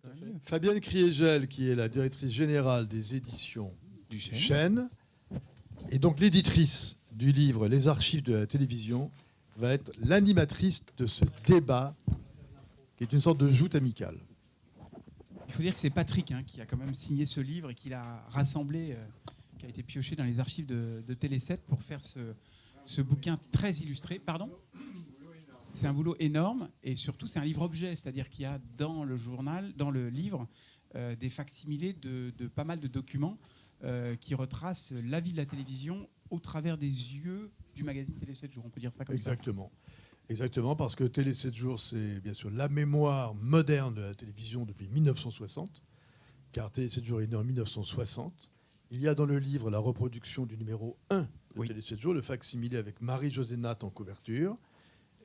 tout à fait. Fabienne Kriegel, qui est la directrice générale des éditions Du Chêne, et donc l'éditrice du livre Les archives de la télévision, va être l'animatrice de ce débat, qui est une sorte de joute amicale. Il faut dire que c'est Patrick qui a quand même signé ce livre et qui l'a rassemblé, qui a été pioché dans les archives de Télé 7 pour faire ce bouquin très illustré. Pardon ? C'est un boulot énorme et surtout c'est un livre-objet, c'est-à-dire qu'il y a dans le journal, dans le livre, des facsimilés de pas mal de documents qui retracent la vie de la télévision au travers des yeux du magazine Télé 7 jours, on peut dire ça comme Exactement. Exactement, parce que Télé 7 jours, c'est bien sûr la mémoire moderne de la télévision depuis 1960, car Télé 7 jours est né en 1960. Il y a dans le livre la reproduction du numéro 1 de Télé 7 jours, le facsimilé avec Marie-Josée Nat en couverture.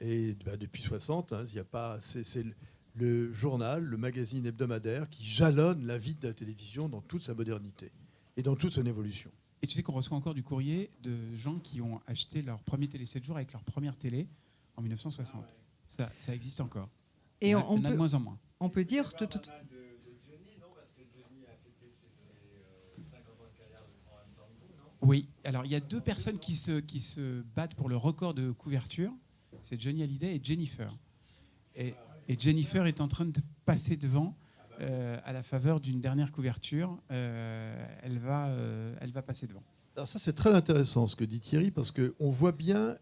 Et depuis 60, il y a pas, c'est le journal, le magazine hebdomadaire qui jalonne la vie de la télévision dans toute sa modernité et dans toute son évolution. Et tu sais qu'on reçoit encore du courrier de gens qui ont acheté leur premier Télé 7 jours avec leur première télé en 1960. Ça existe encore. Et on a de moins en moins. On peut dire... Oui, alors il y a deux personnes qui se battent pour le record de couverture. C'est Johnny Hallyday et Jennifer. Et Jennifer est en train de passer devant à la faveur d'une dernière couverture. Elle va passer devant. Alors ça, c'est très intéressant ce que dit Thierry, parce qu'on voit bien,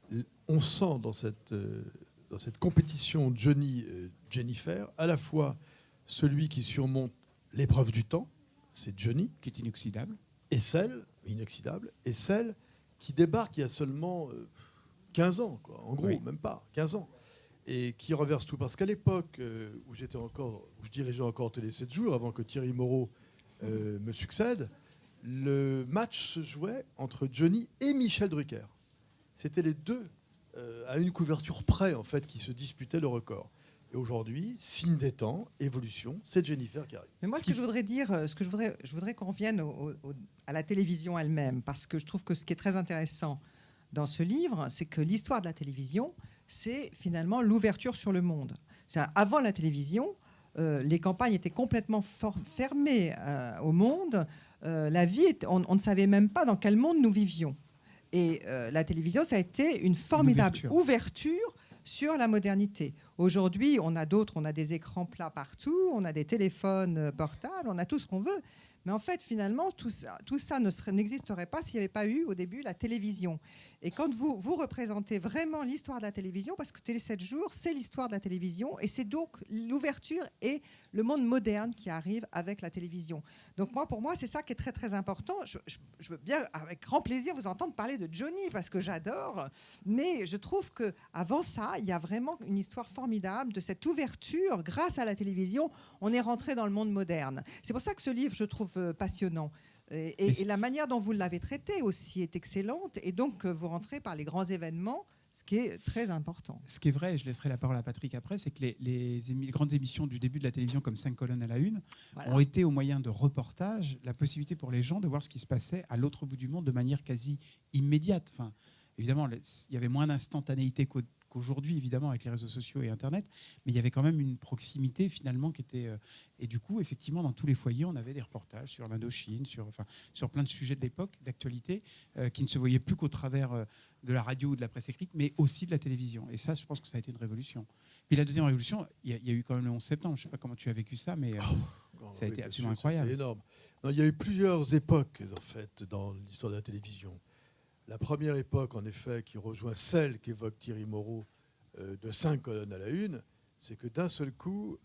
on sent dans cette compétition Johnny-Jennifer, à la fois celui qui surmonte l'épreuve du temps, c'est Johnny, qui est inoxydable, et celle qui débarque il y a seulement 15 ans, quoi. En gros, même pas, 15 ans. Et qui renverse tout. Parce qu'à l'époque où je dirigeais encore Télé 7 jours, avant que Thierry Moreau me succède, le match se jouait entre Johnny et Michel Drucker. C'était les deux, à une couverture près, en fait, qui se disputaient le record. Et aujourd'hui, signe des temps, évolution, c'est Jennifer qui arrive. Mais moi, ce que je voudrais dire, je voudrais qu'on revienne à la télévision elle-même, parce que je trouve que ce qui est très intéressant dans ce livre, c'est que l'histoire de la télévision, c'est finalement l'ouverture sur le monde. Avant la télévision, les campagnes étaient complètement fermées au monde. La vie, on ne savait même pas dans quel monde nous vivions. Et la télévision, ça a été une formidable ouverture sur la modernité. Aujourd'hui, on a des écrans plats partout, on a des téléphones portables, on a tout ce qu'on veut. Mais en fait, finalement, tout ça n'existerait pas s'il n'y avait pas eu au début la télévision. Et quand vous représentez vraiment l'histoire de la télévision, parce que Télé 7 jours, c'est l'histoire de la télévision, et c'est donc l'ouverture et le monde moderne qui arrive avec la télévision. Donc pour moi, c'est ça qui est très très important. Je veux bien, avec grand plaisir, vous entendre parler de Johnny, parce que j'adore. Mais je trouve qu'avant ça, il y a vraiment une histoire formidable de cette ouverture. Grâce à la télévision, on est rentré dans le monde moderne. C'est pour ça que ce livre, je trouve passionnant. Et la manière dont vous l'avez traité aussi est excellente. Et donc, vous rentrez par les grands événements, ce qui est très important. Ce qui est vrai, et je laisserai la parole à Patrick après, c'est que les grandes émissions du début de la télévision, comme 5 colonnes à la une, ont été, au moyen de reportages, la possibilité pour les gens de voir ce qui se passait à l'autre bout du monde de manière quasi immédiate. Enfin, évidemment, il y avait moins d'instantanéité qu'aujourd'hui, évidemment, avec les réseaux sociaux et Internet, mais il y avait quand même une proximité, finalement, qui était... et du coup, effectivement, dans tous les foyers, on avait des reportages sur l'Indochine, sur plein de sujets de l'époque, d'actualité, qui ne se voyaient plus qu'au travers de la radio ou de la presse écrite, mais aussi de la télévision. Et ça, je pense que ça a été une révolution. Puis la deuxième révolution, il y a eu quand même le 11 septembre. Je ne sais pas comment tu as vécu ça, mais ça a été absolument incroyable. C'est énorme. Non, il y a eu plusieurs époques, en fait, dans l'histoire de la télévision. La première époque, en effet, qui rejoint celle qu'évoque Thierry Moreau de 5 colonnes à la une, c'est que d'un seul coup,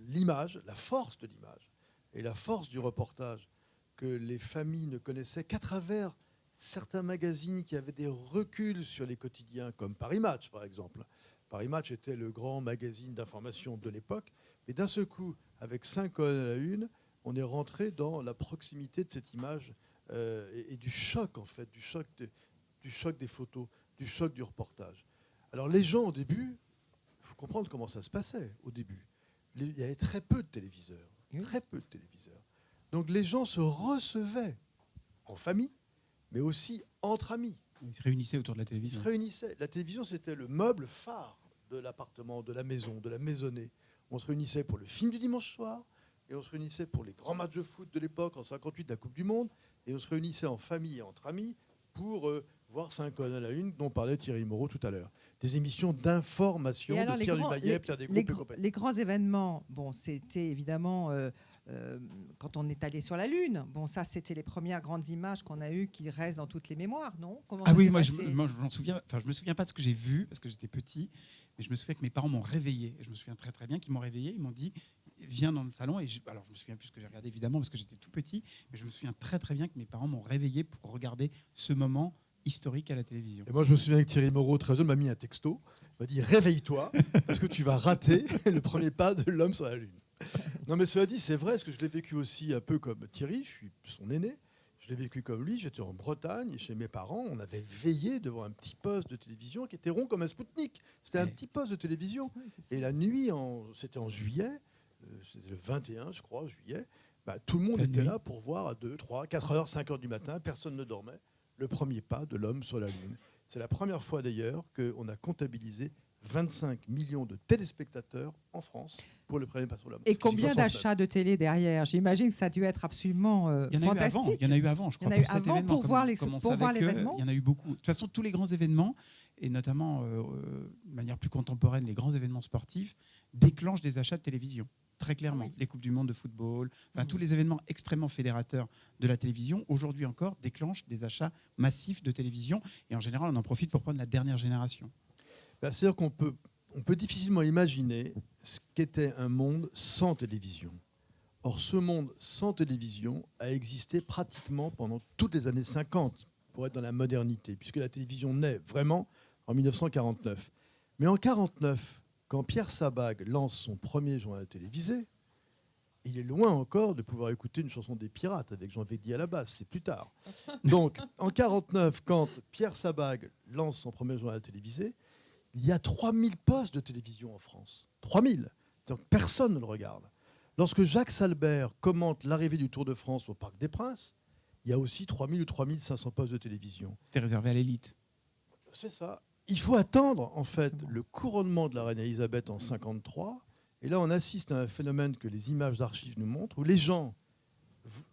l'image, la force de l'image et la force du reportage que les familles ne connaissaient qu'à travers certains magazines qui avaient des reculs sur les quotidiens, comme Paris Match, par exemple. Paris Match était le grand magazine d'information de l'époque, mais d'un seul coup, avec 5 colonnes à la une, on est rentré dans la proximité de cette image et du choc, en fait, du choc des photos, du choc du reportage. Alors les gens, au début, il faut comprendre comment ça se passait au début. Il y avait très peu de téléviseurs, très peu de téléviseurs. Donc les gens se recevaient en famille, mais aussi entre amis. Ils se réunissaient autour de la télévision. Ils se réunissaient. La télévision, c'était le meuble phare de l'appartement, de la maison, de la maisonnée. On se réunissait pour le film du dimanche soir, et on se réunissait pour les grands matchs de foot de l'époque, en 58, de la Coupe du Monde, et on se réunissait en famille et entre amis pour voir 5 colonnes à la une, dont parlait Thierry Moreau tout à l'heure. Des émissions d'information de Pierre Dumayet, Pierre Desgroupes et compagnie. Les grands événements, bon, c'était évidemment quand on est allé sur la Lune. Bon, ça, c'était les premières grandes images qu'on a eues qui restent dans toutes les mémoires, non? Ah oui, moi je m'en souviens. Enfin, je me souviens pas de ce que j'ai vu parce que j'étais petit, mais je me souviens que mes parents m'ont réveillé. Je me souviens très très bien qu'ils m'ont réveillé. Ils m'ont dit viens dans le salon. Alors je me souviens plus ce que j'ai regardé évidemment parce que j'étais tout petit, mais je me souviens très très bien que mes parents m'ont réveillé pour regarder ce moment historique à la télévision. Et moi, je me souviens que Thierry Moreau, très jeune, m'a mis un texto, m'a dit réveille-toi parce que tu vas rater le premier pas de l'homme sur la Lune. Non, mais cela dit, c'est vrai, parce que je l'ai vécu aussi un peu comme Thierry, je suis son aîné, je l'ai vécu comme lui, j'étais en Bretagne, chez mes parents, on avait veillé devant un petit poste de télévision qui était rond comme un Spoutnik. C'était un petit poste de télévision. Oui, et la nuit, c'était en juillet, c'était le 21, je crois, juillet, tout le monde était là pour voir à 2, 3, 4 heures, 5 heures du matin, personne ne dormait, le premier pas de l'homme sur la Lune. C'est la première fois d'ailleurs qu'on a comptabilisé 25 millions de téléspectateurs en France pour le premier pas sur l'homme. Et combien d'achats de télé derrière? J'imagine que ça a dû être absolument fantastique. Il y en a eu avant, je crois. Il y en a eu avant pour voir l'événement. Il y en a eu beaucoup. De toute façon, tous les grands événements, et notamment de manière plus contemporaine, les grands événements sportifs, déclenchent des achats de télévision. Très clairement, oui. Les Coupes du Monde de football, tous les événements extrêmement fédérateurs de la télévision, aujourd'hui encore, déclenchent des achats massifs de télévision. Et en général, on en profite pour prendre la dernière génération. C'est-à-dire qu'on peut difficilement imaginer ce qu'était un monde sans télévision. Or, ce monde sans télévision a existé pratiquement pendant toutes les années 50, pour être dans la modernité, puisque la télévision naît vraiment en 1949. Mais en 1949, quand Pierre Sabag lance son premier journal télévisé, il est loin encore de pouvoir écouter une chanson des Pirates avec Jean Védy à la basse, c'est plus tard. Donc, en 1949, quand Pierre Sabag lance son premier journal télévisé, il y a 3000 postes de télévision en France. 3000. Donc personne ne le regarde. Lorsque Jacques Salbert commente l'arrivée du Tour de France au Parc des Princes, il y a aussi 3000 ou 3500 postes de télévision. C'est réservé à l'élite. C'est ça. Il faut attendre, en fait, le couronnement de la reine Elisabeth en 1953. Et là, on assiste à un phénomène que les images d'archives nous montrent, où les gens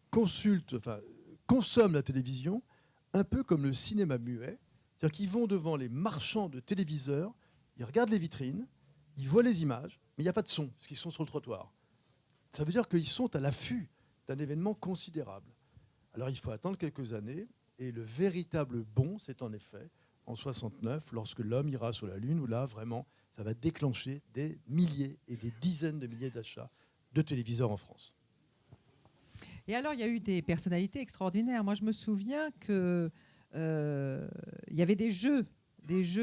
consomment la télévision un peu comme le cinéma muet. C'est-à-dire qu'ils vont devant les marchands de téléviseurs, ils regardent les vitrines, ils voient les images, mais il n'y a pas de son, parce qu'ils sont sur le trottoir. Ça veut dire qu'ils sont à l'affût d'un événement considérable. Alors il faut attendre quelques années, et le véritable bond, c'est en effet en 1969, lorsque l'homme ira sur la Lune, où là, vraiment, ça va déclencher des milliers et des dizaines de milliers d'achats de téléviseurs en France. Et alors, il y a eu des personnalités extraordinaires. Moi, je me souviens que il y avait des jeux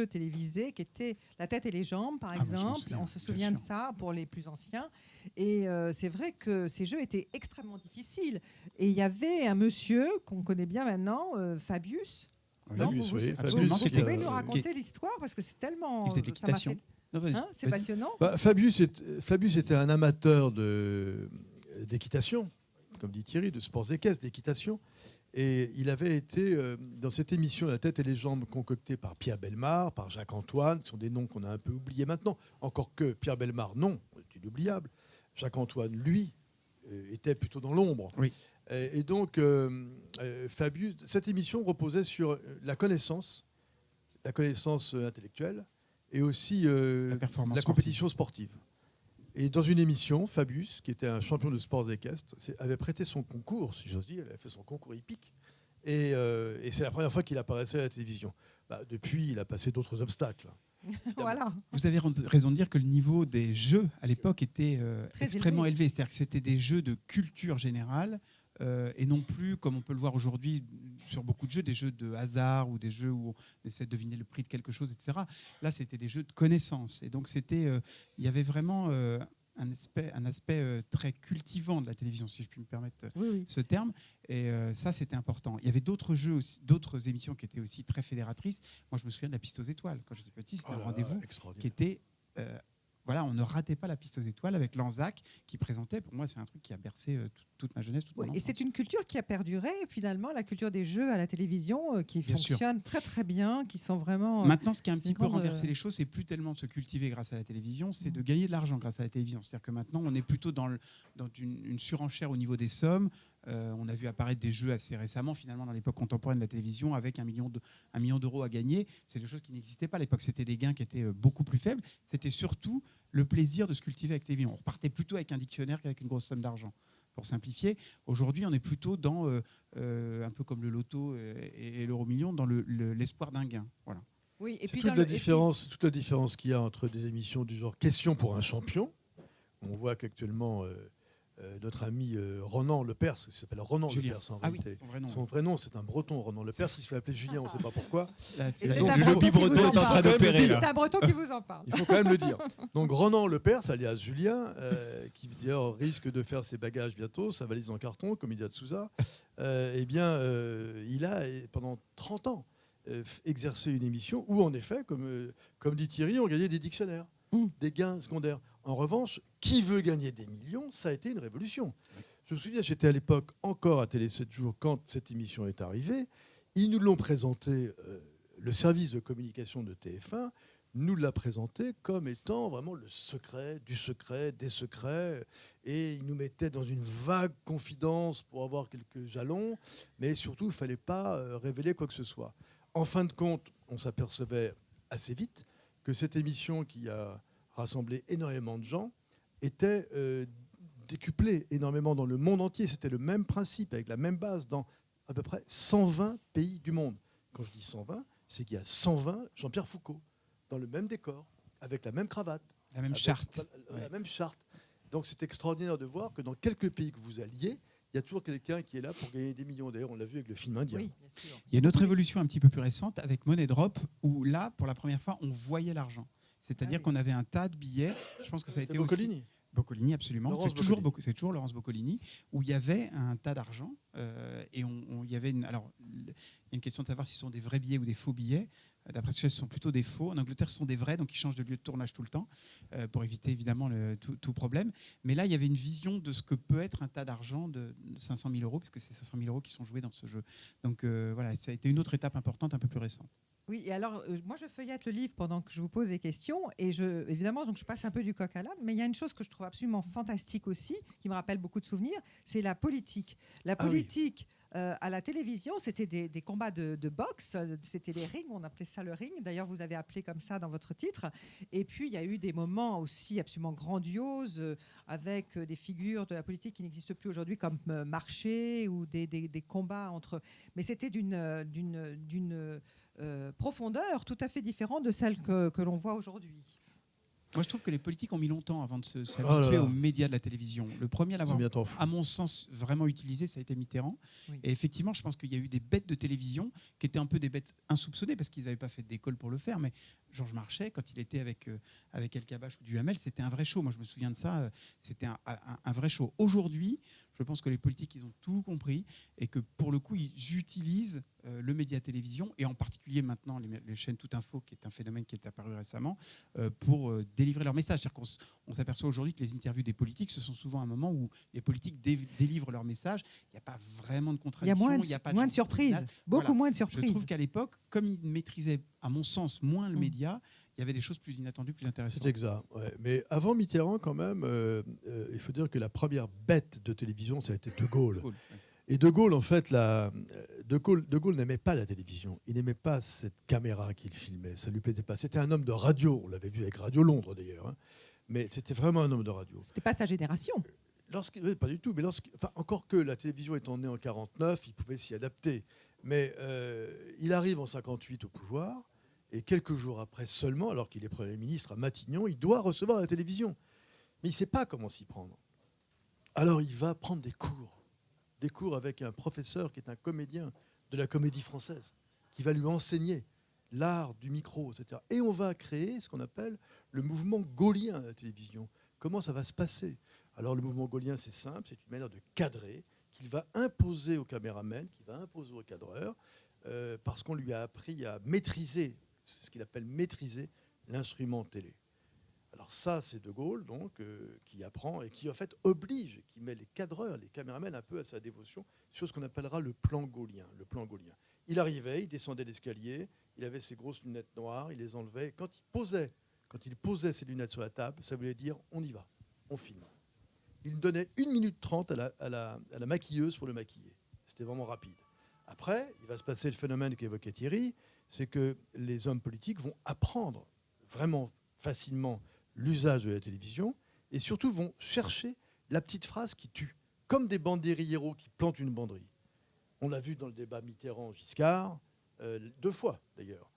télévisés qui étaient La tête et les jambes, par exemple. On se souvient de ça pour les plus anciens. Et c'est vrai que ces jeux étaient extrêmement difficiles. Et il y avait un monsieur qu'on connaît bien maintenant, Fabius. Fabius, oui. Vous pouvez nous raconter l'histoire parce que c'est tellement... C'est de l'équitation. C'est passionnant. Fabius était un amateur d'équitation, comme dit Thierry, de sports équestres, d'équitation. Et il avait été dans cette émission La tête et les jambes concoctée par Pierre Bellemare, par Jacques Antoine, ce sont des noms qu'on a un peu oubliés maintenant. Encore que Pierre Bellemare, non, c'est inoubliable. Jacques Antoine, lui, était plutôt dans l'ombre. Oui. Et donc, Fabius, cette émission reposait sur la connaissance intellectuelle et aussi la compétition sportive. Et dans une émission, Fabius, qui était un champion de sports équestres, avait prêté son concours, si j'ose dire, il avait fait son concours hippique. Et c'est la première fois qu'il apparaissait à la télévision. Depuis, il a passé d'autres obstacles. Voilà. Vous avez raison de dire que le niveau des jeux à l'époque était extrêmement élevé. C'est-à-dire que c'était des jeux de culture générale et non plus, comme on peut le voir aujourd'hui sur beaucoup de jeux, des jeux de hasard ou des jeux où on essaie de deviner le prix de quelque chose, etc. Là, c'était des jeux de connaissances. Et donc, il y avait vraiment un aspect très cultivant de la télévision, si je puis me permettre ce terme. Et ça, c'était important. Il y avait d'autres jeux, d'autres émissions qui étaient aussi très fédératrices. Moi, je me souviens de la piste aux étoiles. Quand j'étais petit, c'était un rendez-vous qui était voilà, on ne ratait pas la piste aux étoiles avec Lanzac qui présentait. Pour moi, c'est un truc qui a bercé toute ma jeunesse, toute mon Et enfance. c'est une culture qui a perduré, finalement, la culture des jeux à la télévision, qui Bien sûr. fonctionne très très bien, qui sont vraiment... Maintenant, ce qui a un c'est petit une peu grande, renversé les choses, c'est plus tellement de se cultiver grâce à la télévision, c'est de gagner de l'argent grâce à la télévision. C'est-à-dire que maintenant, on est plutôt dans une surenchère au niveau des sommes. On a vu apparaître des jeux assez récemment, finalement, dans l'époque contemporaine de la télévision, avec 1 million d'euros à gagner. C'est des choses qui n'existaient pas à l'époque. C'était des gains qui étaient beaucoup plus faibles. C'était surtout le plaisir de se cultiver avec la télévision. On repartait plutôt avec un dictionnaire qu'avec une grosse somme d'argent. Pour simplifier, aujourd'hui, on est plutôt dans, un peu comme le loto et l'euro-million, dans l'espoir d'un gain. Voilà. Oui, et C'est puis toute la différence qu'il y a entre des émissions du genre Question pour un champion. On voit qu'actuellement, notre ami Ronan Lepers, qui s'appelle Ronan Julien. Lepers en Ah oui, réalité. son vrai nom. C'est un breton, Ronan Lepers, qui se fait appeler Julien, on ne sait pas pourquoi. Et c'est Donc, un il faut- breton qui vous en parle. d'opérer, C'est un breton qui vous en parle. Il faut quand même le dire. Donc Ronan Lepers, alias Julien, qui d'ailleurs risque de faire ses bagages bientôt, sa valise en carton, comme il dit à Souza, il a, pendant 30 ans, exercé une émission où, en effet, comme dit Thierry, on gagnait des dictionnaires, des gains secondaires. En revanche, qui veut gagner des millions, ça a été une révolution. Je me souviens, j'étais à l'époque encore à Télé 7 jours quand cette émission est arrivée. Ils nous l'ont présenté, le service de communication de TF1 nous l'a présenté comme étant vraiment le secret du secret des secrets. Et ils nous mettaient dans une vague confidence pour avoir quelques jalons. Mais surtout, il ne fallait pas révéler quoi que ce soit. En fin de compte, on s'apercevait assez vite que cette émission qui a rassemblé énormément de gens était décuplée énormément dans le monde entier. C'était le même principe, avec la même base, dans à peu près 120 pays du monde. Quand je dis 120, c'est qu'il y a 120 Jean-Pierre Foucault, dans le même décor, avec la même cravate. La même charte. La même charte. Donc c'est extraordinaire de voir que dans quelques pays que vous alliez, il y a toujours quelqu'un qui est là pour gagner des millions. D'ailleurs, on l'a vu avec le film indien. Oui, bien sûr. Il y a une autre évolution un petit peu plus récente avec Money Drop, où là, pour la première fois, on voyait l'argent. C'est-à-dire qu'on avait un tas de billets. Je pense que ça a été Boccolini. aussi... Boccolini, absolument. C'est toujours Laurence Boccolini, où il y avait un tas d'argent. Et il y avait il y a une question de savoir si ce sont des vrais billets ou des faux billets. D'après ce que je sais, ce sont plutôt des faux. En Angleterre, ce sont des vrais, donc ils changent de lieu de tournage tout le temps pour éviter évidemment tout problème. Mais là, il y avait une vision de ce que peut être un tas d'argent de 500 000 euros, puisque c'est 500 000 euros qui sont joués dans ce jeu. Donc voilà, ça a été une autre étape importante, un peu plus récente. Oui, et alors, moi, je feuillette le livre pendant que je vous pose des questions. Et évidemment, donc, je passe un peu du coq à l'âne. Mais il y a une chose que je trouve absolument fantastique aussi, qui me rappelle beaucoup de souvenirs, c'est la politique. La politique... à la télévision, c'était des combats de boxe, c'était les rings, on appelait ça le ring. D'ailleurs, vous avez appelé comme ça dans votre titre. Et puis, il y a eu des moments aussi absolument grandioses avec des figures de la politique qui n'existent plus aujourd'hui, comme Marché ou des combats entre... Mais c'était d'une profondeur tout à fait différente de celle que l'on voit aujourd'hui. Moi, je trouve que les politiques ont mis longtemps avant de s'habituer aux médias de la télévision. Le premier à l'avoir, à mon sens, vraiment utilisé, ça a été Mitterrand. Oui. Et effectivement, je pense qu'il y a eu des bêtes de télévision qui étaient un peu des bêtes insoupçonnées parce qu'ils n'avaient pas fait d'école pour le faire. Mais Georges Marchais, quand il était avec El Kabbach ou Duhamel, c'était un vrai show. Moi, je me souviens de ça. C'était un vrai show. Aujourd'hui, je pense que les politiques, ils ont tout compris et que pour le coup, ils utilisent le média télévision et en particulier maintenant les chaînes Tout Info, qui est un phénomène qui est apparu récemment, pour délivrer leur message. C'est-à-dire qu'on s'aperçoit aujourd'hui que les interviews des politiques, ce sont souvent un moment où les politiques délivrent leur message. Il n'y a pas vraiment de contradiction. Il y a moins de surprises, beaucoup moins de surprises. Je trouve qu'à l'époque, comme ils maîtrisaient, à mon sens, moins le média, il y avait des choses plus inattendues, plus intéressantes. C'est exact. Ouais. Mais avant Mitterrand, quand même, il faut dire que la première bête de télévision, ça a été De Gaulle. Et De Gaulle, en fait, De Gaulle n'aimait pas la télévision. Il n'aimait pas cette caméra qu'il filmait. Ça ne lui plaisait pas. C'était un homme de radio. On l'avait vu avec Radio Londres, d'ailleurs. Hein. Mais c'était vraiment un homme de radio. C'était pas sa génération. Oui, pas du tout. Mais encore que la télévision étant née en 49, il pouvait s'y adapter. Mais il arrive en 58 au pouvoir. Et quelques jours après seulement, alors qu'il est Premier ministre à Matignon, il doit recevoir la télévision. Mais il ne sait pas comment s'y prendre. Alors il va prendre des cours avec un professeur qui est un comédien de la Comédie Française, qui va lui enseigner l'art du micro, etc. Et on va créer ce qu'on appelle le mouvement gaullien à la télévision. Comment ça va se passer? Alors le mouvement gaullien, c'est simple, c'est une manière de cadrer qu'il va imposer au caméraman, qu'il va imposer au cadreur, parce qu'on lui a appris à maîtriser, c'est ce qu'il appelle maîtriser l'instrument télé. Alors ça, c'est De Gaulle donc, qui apprend et qui en fait oblige, qui met les cadreurs, les caméramans un peu à sa dévotion sur ce qu'on appellera le plan gaullien. Le plan gaullien. Il arrivait, il descendait l'escalier, il avait ses grosses lunettes noires, il les enlevait. Quand il posait ses lunettes sur la table, ça voulait dire on y va, on filme. Il donnait 1 minute 30 à la maquilleuse pour le maquiller. C'était vraiment rapide. Après, il va se passer le phénomène qu'évoquait Thierry, c'est que les hommes politiques vont apprendre vraiment facilement l'usage de la télévision et surtout vont chercher la petite phrase qui tue, comme des banderilleros qui plantent une banderille. On l'a vu dans le débat Mitterrand-Giscard, 2 fois d'ailleurs.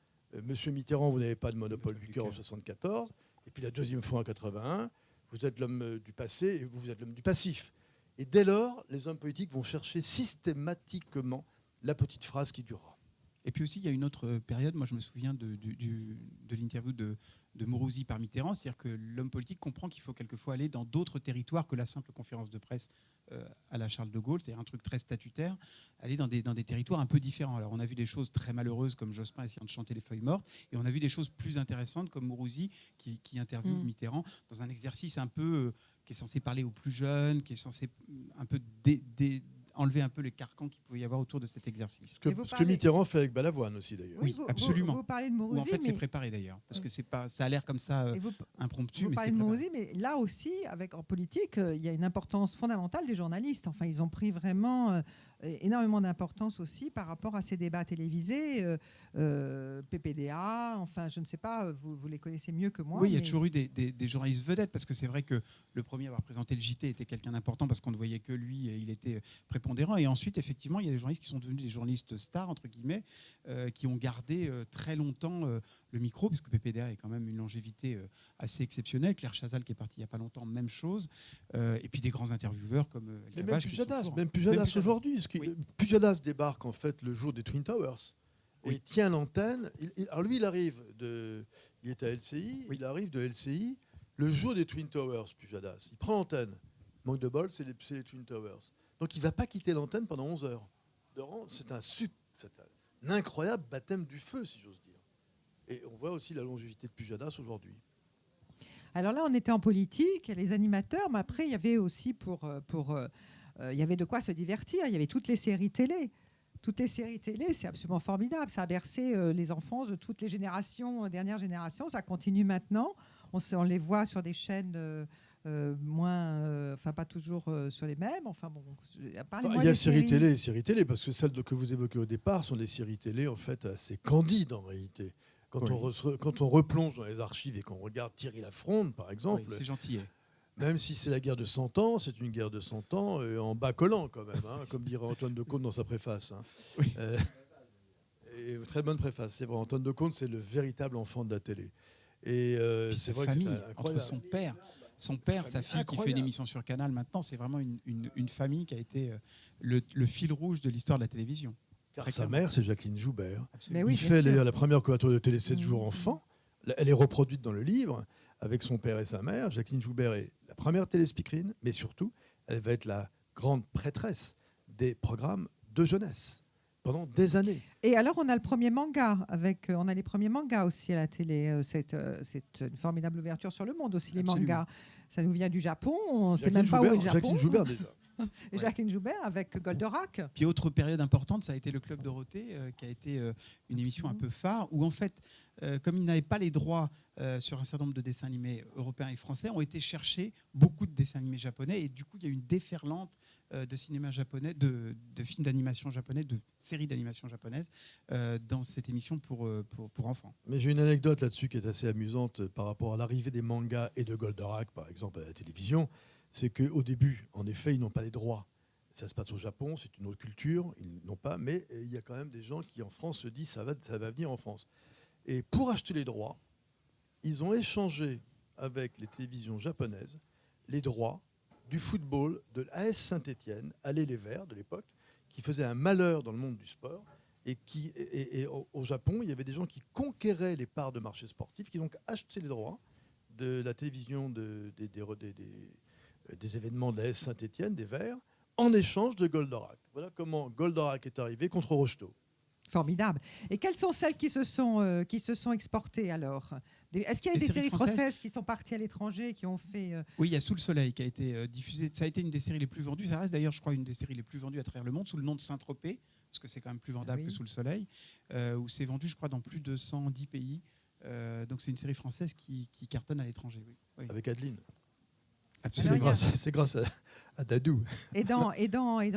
Monsieur Mitterrand, vous n'avez pas de monopole du cœur en 1974, et puis la deuxième fois en 1981, vous êtes l'homme du passé et vous êtes l'homme du passif. Et dès lors, les hommes politiques vont chercher systématiquement la petite phrase qui durera. Et puis aussi, il y a une autre période, moi je me souviens de l'interview de Mourouzi par Mitterrand, c'est-à-dire que l'homme politique comprend qu'il faut quelquefois aller dans d'autres territoires que la simple conférence de presse à la Charles de Gaulle, c'est-à-dire un truc très statutaire, aller dans des territoires un peu différents. Alors on a vu des choses très malheureuses comme Jospin essayant de chanter les feuilles mortes, et on a vu des choses plus intéressantes comme Mourouzi qui interviewe Mitterrand dans un exercice un peu qui est censé parler aux plus jeunes, qui est censé un peu enlever un peu les carcans qu'il pouvait y avoir autour de cet exercice. Ce que Mitterrand fait avec Balavoine aussi d'ailleurs. Oui, absolument. Vous parlez de Mourouzi, ou en fait c'est préparé d'ailleurs, parce que ça a l'air comme ça impromptu. Vous parlez de Mourouzi, mais là aussi, en politique, il y a une importance fondamentale des journalistes. Enfin, ils ont pris vraiment énormément d'importance aussi par rapport à ces débats télévisés, PPDA, enfin, je ne sais pas, vous les connaissez mieux que moi. Oui, il y a toujours eu des journalistes vedettes, parce que c'est vrai que le premier à avoir présenté le JT était quelqu'un d'important, parce qu'on ne voyait que lui, et il était prépondérant. Et ensuite, effectivement, il y a des journalistes qui sont devenus des journalistes stars, entre guillemets, qui ont gardé très longtemps le micro, puisque PPDA est quand même une longévité assez exceptionnelle. Claire Chazal, qui est partie il n'y a pas longtemps, même chose. Et puis des grands intervieweurs comme même Pujadas aujourd'hui. Pujadas débarque en fait le jour des Twin Towers. Et il tient l'antenne. Alors lui, il est à LCI, il arrive de LCI le jour des Twin Towers, Pujadas. Il prend l'antenne. Manque de bol, c'est les Twin Towers. Donc il ne va pas quitter l'antenne pendant 11 heures. C'est un incroyable baptême du feu, si j'ose dire. Et on voit aussi la longévité de Pujadas aujourd'hui. Alors là, on était en politique, les animateurs, mais après, il y avait aussi il y avait de quoi se divertir. Il y avait toutes les séries télé. Toutes les séries télé, c'est absolument formidable. Ça a bercé les enfants de toutes les générations, dernières générations. Ça continue maintenant. On les voit sur des chaînes pas toujours sur les mêmes. Enfin bon, il y a séries télé et séries télé, parce que celles que vous évoquez au départ sont des séries télé en fait assez candides en réalité. Quand on replonge dans les archives et qu'on regarde Thierry Lafronde, par exemple, c'est gentil. Même si c'est la guerre de 100 ans, c'est une guerre de 100 ans en bas collant quand même, hein, comme dirait Antoine de Caunes dans sa préface. Hein. Oui. Et très bonne préface. C'est vrai, Antoine de Caunes, c'est le véritable enfant de la télé. Et c'est vrai famille, que c'est entre son père, sa fille qui fait une émission sur Canal maintenant, c'est vraiment une famille qui a été le fil rouge de l'histoire de la télévision. Car sa mère, c'est Jacqueline Joubert. Oui, il fait la première couverture de Télé 7 jours enfant. Elle est reproduite dans le livre avec son père et sa mère. Jacqueline Joubert est la première téléspeakerine, mais surtout, elle va être la grande prêtresse des programmes de jeunesse pendant des années. Et alors, on a le premier manga, on a les premiers mangas aussi à la télé. C'est une formidable ouverture sur le monde aussi, les mangas. Ça nous vient du Japon, on ne sait même pas où est le Japon. Jacqueline Joubert déjà. Et Jacqueline Joubert avec Goldorak. Puis autre période importante, ça a été le Club Dorothée, qui a été une émission un peu phare, où en fait, comme ils n'avaient pas les droits sur un certain nombre de dessins animés européens et français, ont été chercher beaucoup de dessins animés japonais, et du coup, il y a eu une déferlante de cinéma japonais, de films d'animation japonais, de séries d'animation japonaises dans cette émission pour enfants. Mais j'ai une anecdote là-dessus qui est assez amusante par rapport à l'arrivée des mangas et de Goldorak, par exemple, à la télévision. C'est qu'au début, en effet, ils n'ont pas les droits. Ça se passe au Japon, c'est une autre culture, ils n'ont pas, mais il y a quand même des gens qui, en France, se disent ça va venir en France. Et pour acheter les droits, ils ont échangé avec les télévisions japonaises les droits du football de l'AS Saint-Étienne, Allez les Verts de l'époque, qui faisait un malheur dans le monde du sport. Et au Japon, il y avait des gens qui conquéraient les parts de marché sportif, qui donc achetaient les droits de la télévision des événements de l'AS Saint-Étienne, des Verts, en échange de Goldorak. Voilà comment Goldorak est arrivé contre Rocheteau. Formidable. Et quelles sont celles qui se sont exportées alors Est-ce qu'il y a des séries françaises qui sont parties à l'étranger, qui ont fait... Oui, il y a Sous le soleil qui a été diffusé. Ça a été une des séries les plus vendues. Ça reste d'ailleurs, je crois, une des séries les plus vendues à travers le monde, sous le nom de Saint-Tropez, parce que c'est quand même plus vendable que Sous le soleil, où c'est vendu, je crois, dans plus de 110 pays. Donc c'est une série française qui cartonne à l'étranger. Oui. Avec Adeline. Absolument. C'est grâce à Dadou. Et dans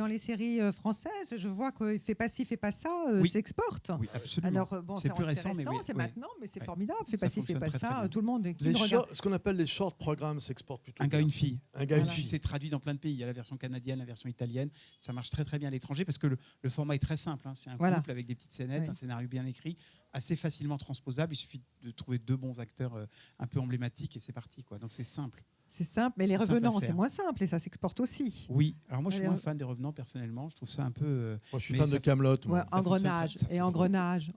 les séries françaises, je vois qu'il fait pas ci, fait pas ça, s'exporte. Oui, absolument. Alors bon, c'est plus récent, mais c'est maintenant, mais c'est formidable. Fait Ça pas ci, fait pas fonctionne très, ça. très bien. Tout le monde qui le regarde. Ce qu'on appelle les short programmes s'exportent plutôt. Un gars, bien. une fille. Un gars, une Voilà. fille. C'est traduit dans plein de pays. Il y a la version canadienne, la version italienne. Ça marche très très bien à l'étranger parce que le format est très simple. Hein. C'est un couple avec des petites scénettes, un scénario bien écrit, assez facilement transposable. Il suffit de trouver 2 bons acteurs un peu emblématiques et c'est parti, quoi. Donc c'est simple. C'est simple, mais les revenants, c'est moins simple et ça s'exporte aussi. Oui, alors moi je suis moins fan des revenants personnellement. Je trouve ça un peu. Moi je suis fan de Kaamelott. Ouais, Engrenage. Engrenage.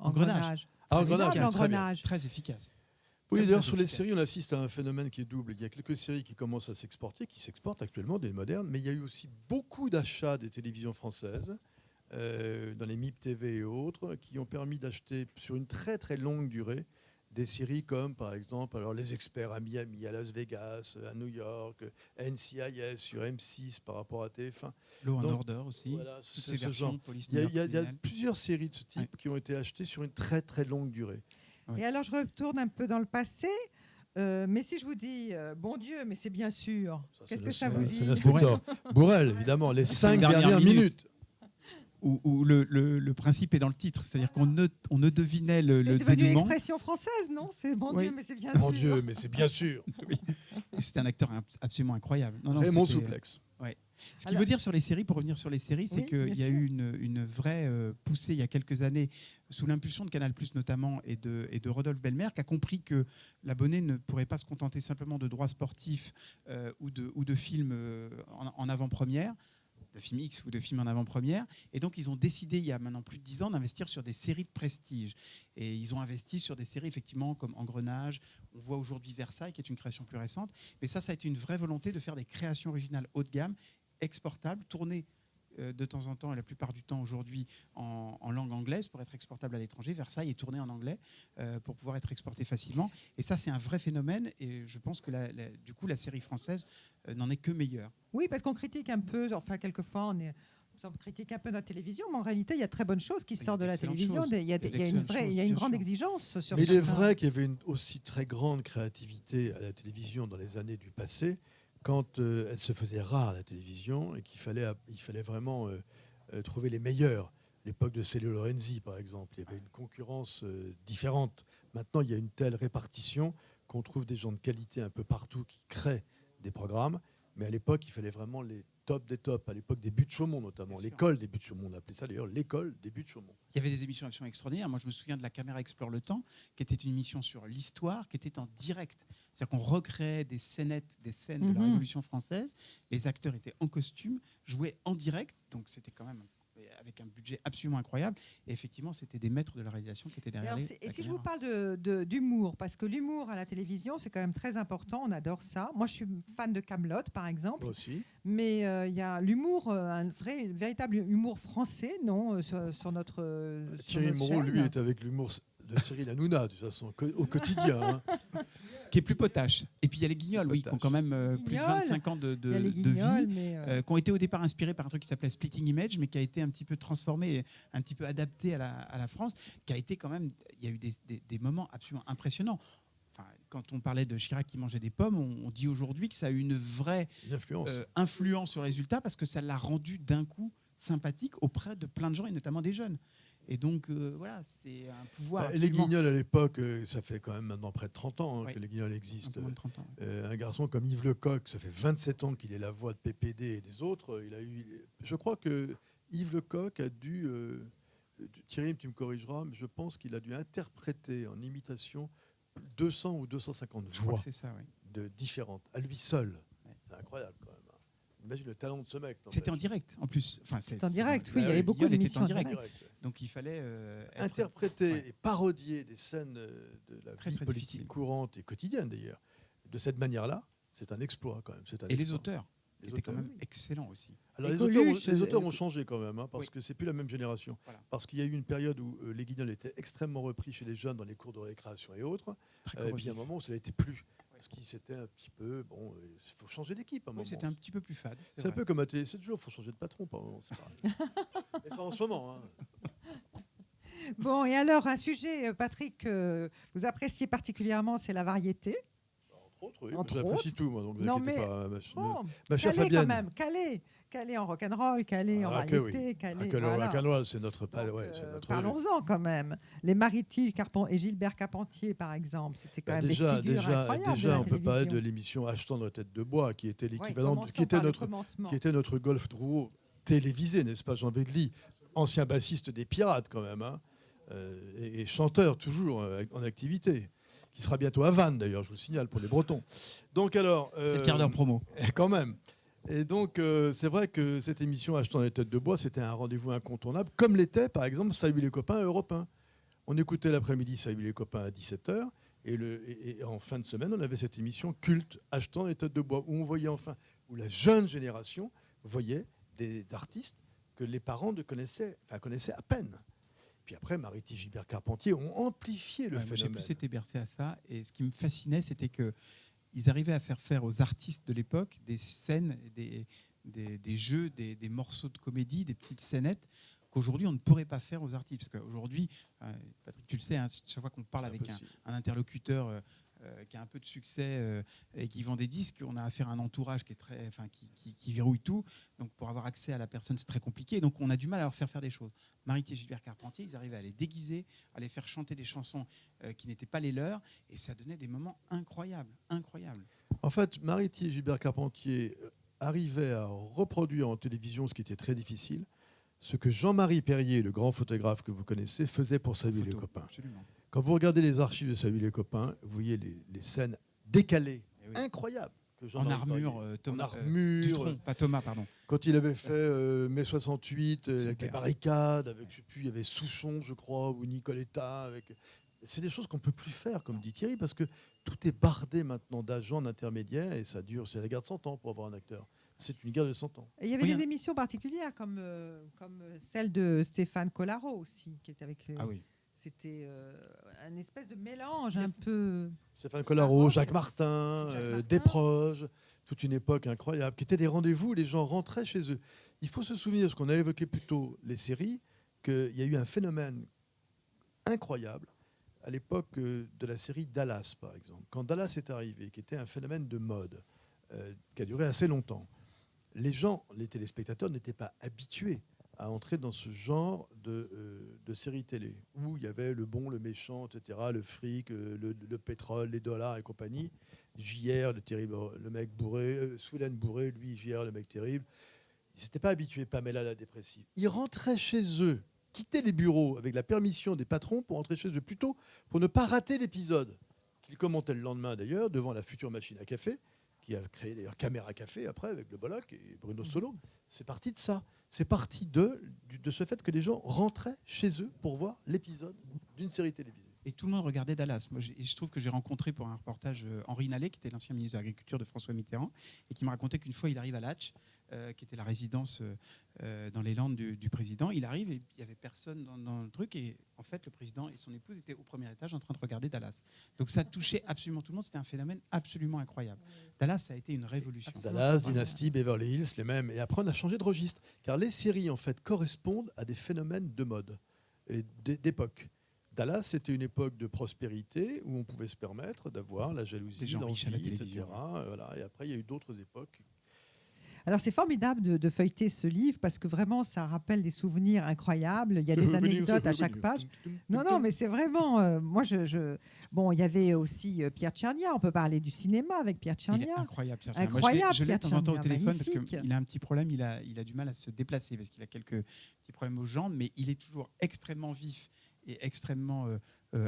Très efficace. Oui, d'ailleurs sur les séries, on assiste à un phénomène qui est double. Il y a quelques séries qui commencent à s'exporter, qui s'exportent actuellement, des modernes, mais il y a eu aussi beaucoup d'achats des télévisions françaises, dans les MIP TV et autres, qui ont permis d'acheter sur une très très longue durée des séries comme, par exemple, alors Les Experts à Miami, à Las Vegas, à New York, NCIS sur M6 par rapport à TF1. Law and Order aussi. Voilà, toutes ces versions. Il y a plusieurs séries de ce type qui ont été achetées sur une très très longue durée. Ouais. Et alors, je retourne un peu dans le passé. Mais si je vous dis, bon Dieu, mais c'est bien sûr, qu'est-ce que ça vous dit? Bourrel, évidemment, les 5 dernières minutes. Où le principe est dans le titre, c'est-à-dire qu'on ne devinait le dénouement. C'est devenu une expression française, non? C'est bon Dieu, mais c'est bien sûr. Bon Dieu, mais c'est bien sûr. Oui. C'était un acteur absolument incroyable. Raymond Souplex. Ouais. Ce qu'il veut dire sur les séries, pour revenir sur les séries, c'est qu'il y a eu une vraie poussée il y a quelques années, sous l'impulsion de Canal+, notamment, et de Rodolphe Belmer, qui a compris que l'abonné ne pourrait pas se contenter simplement de droits sportifs ou de films en avant-première, de films X ou de films en avant-première. Et donc, ils ont décidé, il y a maintenant plus de 10 ans, d'investir sur des séries de prestige. Et ils ont investi sur des séries, effectivement, comme Engrenage. On voit aujourd'hui Versailles, qui est une création plus récente. Mais ça a été une vraie volonté de faire des créations originales haut de gamme, exportables, tournées de temps en temps, et la plupart du temps aujourd'hui, en langue anglaise pour être exportable à l'étranger. Versailles est tourné en anglais pour pouvoir être exporté facilement. Et ça, c'est un vrai phénomène. Et je pense que du coup, la série française n'en est que meilleure. Oui, parce qu'on critique un peu, enfin, quelquefois, on critique un peu notre télévision, mais en réalité, il y a très bonnes choses qui sortent de la télévision. Il y a une grande exigence sur mais il est vrai qu'il y avait une aussi très grande créativité à la télévision dans les années du passé, quand elle se faisait rare à la télévision et qu'il fallait vraiment trouver les meilleurs. L'époque de Célio Lorenzi, par exemple, il y avait une concurrence différente. Maintenant, il y a une telle répartition qu'on trouve des gens de qualité un peu partout qui créent des programmes. Mais à l'époque, il fallait vraiment les tops des tops. À l'époque des Buts de Chaumont, notamment. L'école des Buts de Chaumont. On appelait ça d'ailleurs l'école des Buts de Chaumont. Il y avait des émissions absolument extraordinaires. Moi, je me souviens de La Caméra explore le temps, qui était une émission sur l'histoire, qui était en direct. C'est-à-dire qu'on recréait des scénettes, des scènes de la Révolution française. Les acteurs étaient en costume, jouaient en direct. Donc, c'était quand même avec un budget absolument incroyable. Et effectivement, c'était des maîtres de la réalisation qui étaient derrière les Et si je vous parle d'humour, parce que l'humour à la télévision, c'est quand même très important, on adore ça. Moi, je suis fan de Kaamelott, par exemple. Moi aussi. Mais il y a l'humour, un véritable humour français, non, sur notre Thierry Moreau, lui, est avec l'humour de Cyril Hanouna, de toute façon, au quotidien. Hein. Qui est plus potache. Et puis il y a les Guignols, oui, qui ont quand même plus de 25 ans de vie, qui ont été au départ inspirés par un truc qui s'appelait Splitting Image, mais qui a été un petit peu transformé, un petit peu adapté à la France, qui a été quand même... Il y a eu des moments absolument impressionnants. Enfin, quand on parlait de Chirac qui mangeait des pommes, on dit aujourd'hui que ça a eu une vraie influence sur le résultat, parce que ça l'a rendu d'un coup sympathique auprès de plein de gens, et notamment des jeunes. Et donc, voilà, c'est un pouvoir. Les Guignols, à l'époque, ça fait quand même maintenant près de 30 ans que les Guignols existent. Un peu moins de 30 ans. Un garçon comme Yves Lecoq, ça fait 27 ans qu'il est la voix de PPD et des autres. Je crois que Yves Lecoq a dû, Thierry, tu me corrigeras, mais je pense qu'il a dû interpréter en imitation 200 ou 250 voix différentes, à lui seul. Ouais. C'est incroyable quand même. Imagine le talent de ce mec. C'était en direct, en plus. Enfin, c'était en direct, oui. Il y avait beaucoup d'émissions en direct. Donc il fallait interpréter et parodier des scènes de la vie politique courante et quotidienne d'ailleurs. De cette manière-là, c'est un exploit quand même. Et les auteurs. qui était quand même excellent aussi. Alors les auteurs ont changé quand même, parce que c'est plus la même génération. Voilà. Parce qu'il y a eu une période où les Guignols étaient extrêmement repris chez les jeunes dans les cours de récréation et autres. Et puis à un moment où ça n'était plus. Parce qu'ils s'étaient un petit peu... Bon, il faut changer d'équipe à un moment. C'était un petit peu plus fade. C'est un peu comme à télé, c'est toujours, il faut changer de patron par moment. Mais pas en ce moment. Bon, et alors, un sujet, Patrick, que vous appréciez particulièrement, c'est la variété. Entre autres, oui. J'apprécie tout, moi, donc non, mais pas, ma chère Fabienne. Quand même, calé en rock'n'roll, calé en variété, calé... Le rock'n'roll, c'est notre... Parlons-en quand même. Les Maritis et Gilbert Carpentier, par exemple, c'était quand même des figures incroyables. Déjà, on peut parler de l'émission Achetant de tête de bois, qui était l'équivalent, qui était notre Golf Drouot télévisé, n'est-ce pas, Jean Védely, ancien bassiste des Pirates, quand même, et chanteur, toujours en activité, qui sera bientôt à Vannes, d'ailleurs, je vous le signale, pour les Bretons. Donc alors... c'est le quart d'heure promo. Quand même. Et donc, c'est vrai que cette émission Achetant des têtes de bois, c'était un rendez-vous incontournable, comme l'était, par exemple, Salut les copains à Europe 1. On écoutait l'après-midi Salut les copains à 17h, et en fin de semaine, on avait cette émission culte, Achetant des têtes de bois, où on voyait enfin, où la jeune génération voyait des artistes que les parents connaissaient à peine. Puis après, Maritis, Gilbert Carpentier ont amplifié le phénomène. J'ai plus été bercé à ça. Et ce qui me fascinait, c'était qu'ils arrivaient à faire aux artistes de l'époque des scènes, des jeux, des morceaux de comédie, des petites scénettes qu'aujourd'hui, on ne pourrait pas faire aux artistes. Parce qu'aujourd'hui, Patrick, tu le sais, chaque fois qu'on parle avec un interlocuteur qui a un peu de succès et qui vend des disques, on a affaire à un entourage qui verrouille tout. Donc pour avoir accès à la personne, c'est très compliqué. Donc on a du mal à leur faire des choses. Maritis et Gilbert Carpentier, ils arrivaient à les déguiser, à les faire chanter des chansons qui n'étaient pas les leurs, et ça donnait des moments incroyables. En fait, Maritis et Gilbert Carpentier arrivaient à reproduire en télévision, ce qui était très difficile, ce que Jean-Marie Perrier, le grand photographe que vous connaissez, faisait pour Salut les copains. Absolument. Quand vous regardez les archives de Salut les copains, vous voyez les scènes décalées, incroyables. En armure, Thomas. Dutronc, pas Thomas, pardon. Quand il avait fait mai 68, avec les barricades, avec, je sais plus, il y avait Souchon, je crois, ou Nicoletta. C'est des choses qu'on ne peut plus faire, comme dit Thierry, parce que tout est bardé maintenant d'agents, d'intermédiaires, et ça dure, c'est la guerre de 100 ans pour avoir un acteur. C'est une guerre de 100 ans. Et il y avait des émissions particulières, comme celle de Stéphane Collaro aussi, qui était avec... Ah oui. C'était un espèce de mélange un peu... Stéphane Collaro, Jacques Martin, Desproges, toute une époque incroyable, qui étaient des rendez-vous où les gens rentraient chez eux. Il faut se souvenir, ce qu'on a évoqué plus tôt, les séries, qu'il y a eu un phénomène incroyable à l'époque de la série Dallas, par exemple. Quand Dallas est arrivé, qui était un phénomène de mode, qui a duré assez longtemps, les gens, les téléspectateurs, n'étaient pas habitués à entrer dans ce genre de série télé, où il y avait le bon, le méchant, etc., le fric, le pétrole, les dollars et compagnie. JR, le mec bourré, Soulen bourré, lui, JR, le mec terrible. Ils n'étaient pas habitués, Pamela la dépressive. Ils rentraient chez eux, quittaient les bureaux avec la permission des patrons pour rentrer chez eux, plutôt pour ne pas rater l'épisode, qu'ils commentaient le lendemain d'ailleurs, devant la future machine à café, qui a créé d'ailleurs Caméra Café après, avec le Bolloc et Bruno Solo. C'est parti de ça. C'est parti de ce fait que les gens rentraient chez eux pour voir l'épisode d'une série télévisée. Et tout le monde regardait Dallas. Moi, je trouve que j'ai rencontré pour un reportage Henri Nallet, qui était l'ancien ministre de l'Agriculture de François Mitterrand, et qui me racontait qu'une fois, il arrive à Latch, qui était la résidence dans les Landes du président. Il arrive et il n'y avait personne dans le truc. Et en fait, le président et son épouse étaient au premier étage en train de regarder Dallas. Donc ça touchait absolument tout le monde. C'était un phénomène absolument incroyable. Dallas, ça a été une révolution. Dallas, Dynasty, Beverly Hills, les mêmes. Et après, on a changé de registre. Car les séries, en fait, correspondent à des phénomènes de mode et d'époque. Dallas, c'était une époque de prospérité où on pouvait se permettre d'avoir la jalousie, l'envie, etc. Voilà. Et après, il y a eu d'autres époques. Alors, c'est formidable de feuilleter ce livre parce que vraiment, ça rappelle des souvenirs incroyables. Il y a des anecdotes à chaque page. Non, mais c'est vraiment... moi, Bon, il y avait aussi Pierre Tchernia. On peut parler du cinéma avec Pierre Tchernia. Il est incroyable, Pierre Tchernia. Incroyable, je l'ai de temps en temps au téléphone magnifique. parce qu'il a un petit problème. Il a du mal à se déplacer parce qu'il a quelques petits problèmes aux jambes, mais il est toujours extrêmement vif et extrêmement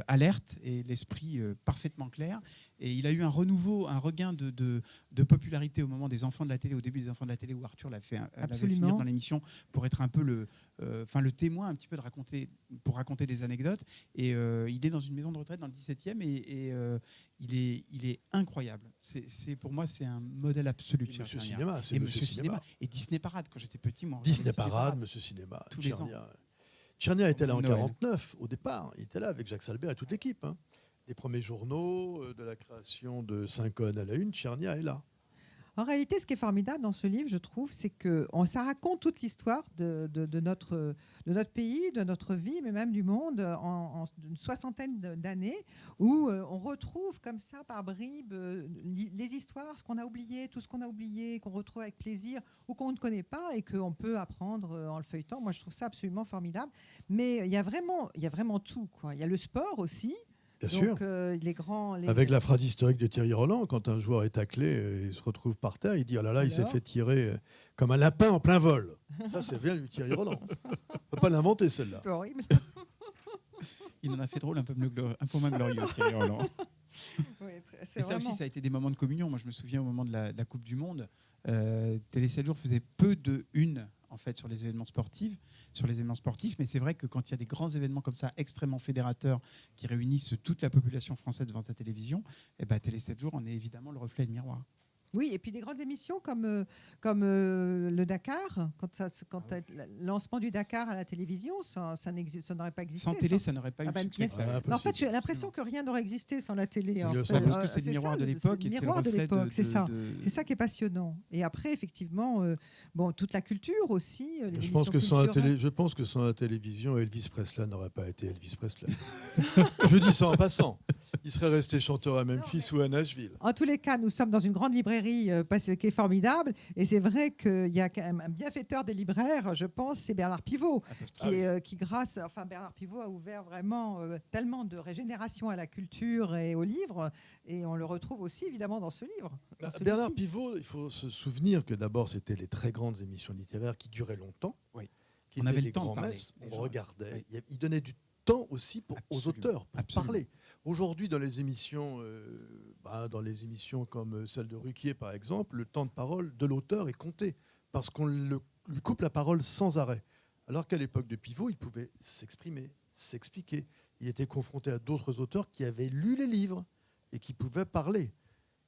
alerte et l'esprit parfaitement clair. Et il a eu un renouveau, un regain de popularité au moment des enfants de la télé, au début des enfants de la télé, où Arthur l'avait fait finir dans l'émission pour être un peu le témoin un petit peu pour raconter des anecdotes. Et il est dans une maison de retraite dans le 17e et il est incroyable. Pour moi, c'est un modèle absolu. Monsieur Cinéma, c'est Monsieur Cinéma. Et Disney Parade, quand j'étais petit, moi. Disney Parade, Monsieur Cinéma, tous les ans. Tchernia était là en 1949, au départ. Il était là avec Jacques Salbert et toute l'équipe. Les premiers journaux, de la création de 5 colonnes à la une, Tchernia est là. En réalité, ce qui est formidable dans ce livre, je trouve, c'est que ça raconte toute l'histoire de notre pays, de notre vie, mais même du monde, en une soixantaine d'années, où on retrouve comme ça, par bribes, les histoires, ce qu'on a oublié, tout ce qu'on a oublié, qu'on retrouve avec plaisir, ou qu'on ne connaît pas, et qu'on peut apprendre en le feuilletant. Moi, je trouve ça absolument formidable. Mais il y a vraiment tout, quoi. Il y a le sport aussi. Bien donc, sûr. Avec la phrase historique de Thierry Roland, quand un joueur est taclé, il se retrouve par terre, il dit « Oh là là, il s'est fait tirer comme un lapin en plein vol ». Ça, c'est bien du Thierry Roland. On ne peut pas l'inventer, celle-là. C'est horrible. Il en a fait drôle, un peu moins glorieux, Thierry Roland. Oui, et ça aussi, ça a été des moments de communion. Moi, je me souviens au moment de la Coupe du Monde, Télé 7 jours faisait peu de une en fait sur les événements sportifs, mais c'est vrai que quand il y a des grands événements comme ça, extrêmement fédérateurs, qui réunissent toute la population française devant sa télévision, Télé 7 jours en est évidemment le reflet et le miroir. Oui, et puis des grandes émissions comme le Dakar, quand le lancement du Dakar à la télévision, ça n'aurait pas existé. Sans télé, ça n'aurait pas eu de succès. En fait, j'ai l'impression que rien n'aurait existé sans la télé. Parce que c'est le miroir de l'époque. C'est le miroir de l'époque, c'est ça. C'est ça qui est passionnant. Et après, effectivement, toute la culture aussi. Je pense que sans la télévision, Elvis Presley n'aurait pas été Elvis Presley. Je dis ça en passant. Il serait resté chanteur à Memphis ou à Nashville. En tous les cas, nous sommes dans une grande librairie qui est formidable. Et c'est vrai qu'il y a quand même un bienfaiteur des libraires, je pense, c'est Bernard Pivot, Bernard Pivot a ouvert vraiment tellement de régénération à la culture et aux livres. Et on le retrouve aussi, évidemment, dans ce livre. Bernard Pivot, il faut se souvenir que d'abord, c'était les très grandes émissions littéraires qui duraient longtemps. Oui. Qui étaient les grands messes. On regardait. Oui. Il donnait du temps aussi aux auteurs pour parler. Aujourd'hui, dans les émissions comme celle de Ruquier, par exemple, le temps de parole de l'auteur est compté parce qu'on lui coupe la parole sans arrêt. Alors qu'à l'époque de Pivot, il pouvait s'exprimer, s'expliquer. Il était confronté à d'autres auteurs qui avaient lu les livres et qui pouvaient parler.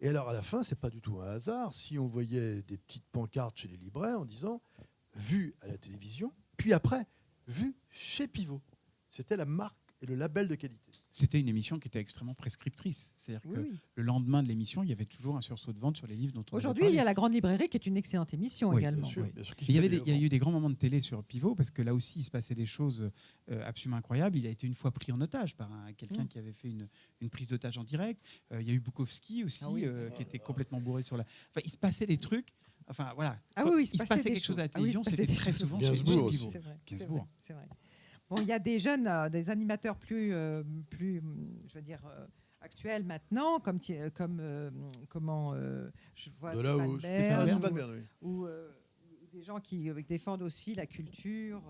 Et alors, à la fin, c'est pas du tout un hasard si on voyait des petites pancartes chez les libraires en disant « vu à la télévision », puis après « vu chez Pivot ». C'était la marque et le label de qualité. C'était une émission qui était extrêmement prescriptrice. C'est-à-dire que le lendemain de l'émission, il y avait toujours un sursaut de vente sur les livres dont on Aujourd'hui, il y a La Grande Librairie qui est une excellente émission également. Bien sûr il y a eu des grands moments de télé sur Pivot parce que là aussi, il se passait des choses absolument incroyables. Il a été une fois pris en otage par quelqu'un qui avait fait une prise d'otage en direct. Il y a eu Bukowski aussi qui était complètement bourré sur la... Enfin, il se passait des trucs. Enfin, voilà. Il se passait quelque chose à la télévision, c'était très souvent chez Pivot. C'est vrai. Bon, il y a des jeunes, des animateurs plus je veux dire, actuels maintenant, comme je vois Stéphane Valbert, ou des gens qui défendent aussi la culture,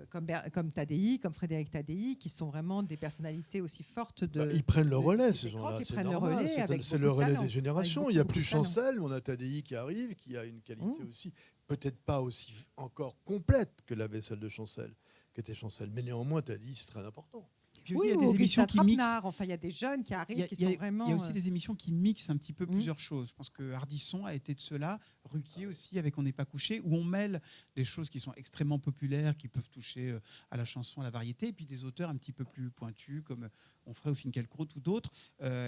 comme Tadei, comme Frédéric Tadei, qui sont vraiment des personnalités aussi fortes. Ils prennent le relais, ces gens-là. C'est normal. C'est le relais des générations. Il n'y a plus Chancel, on a Tadei qui arrive, qui a une qualité aussi, peut-être pas aussi encore complète que l'avait celle de Chancel. Qui était Chancel. Mais néanmoins, tu as dit, c'est très important. Puis il y a des émissions qui mixent. Enfin, il y a des jeunes qui arrivent qui sont vraiment... Il y a aussi des émissions qui mixent un petit peu plusieurs choses. Je pense que Ardisson a été de cela, Ruquier aussi, avec On n'est pas couché, où on mêle des choses qui sont extrêmement populaires, qui peuvent toucher à la chanson, à la variété, et puis des auteurs un petit peu plus pointus, comme on ferait au Finkielkraut ou d'autres.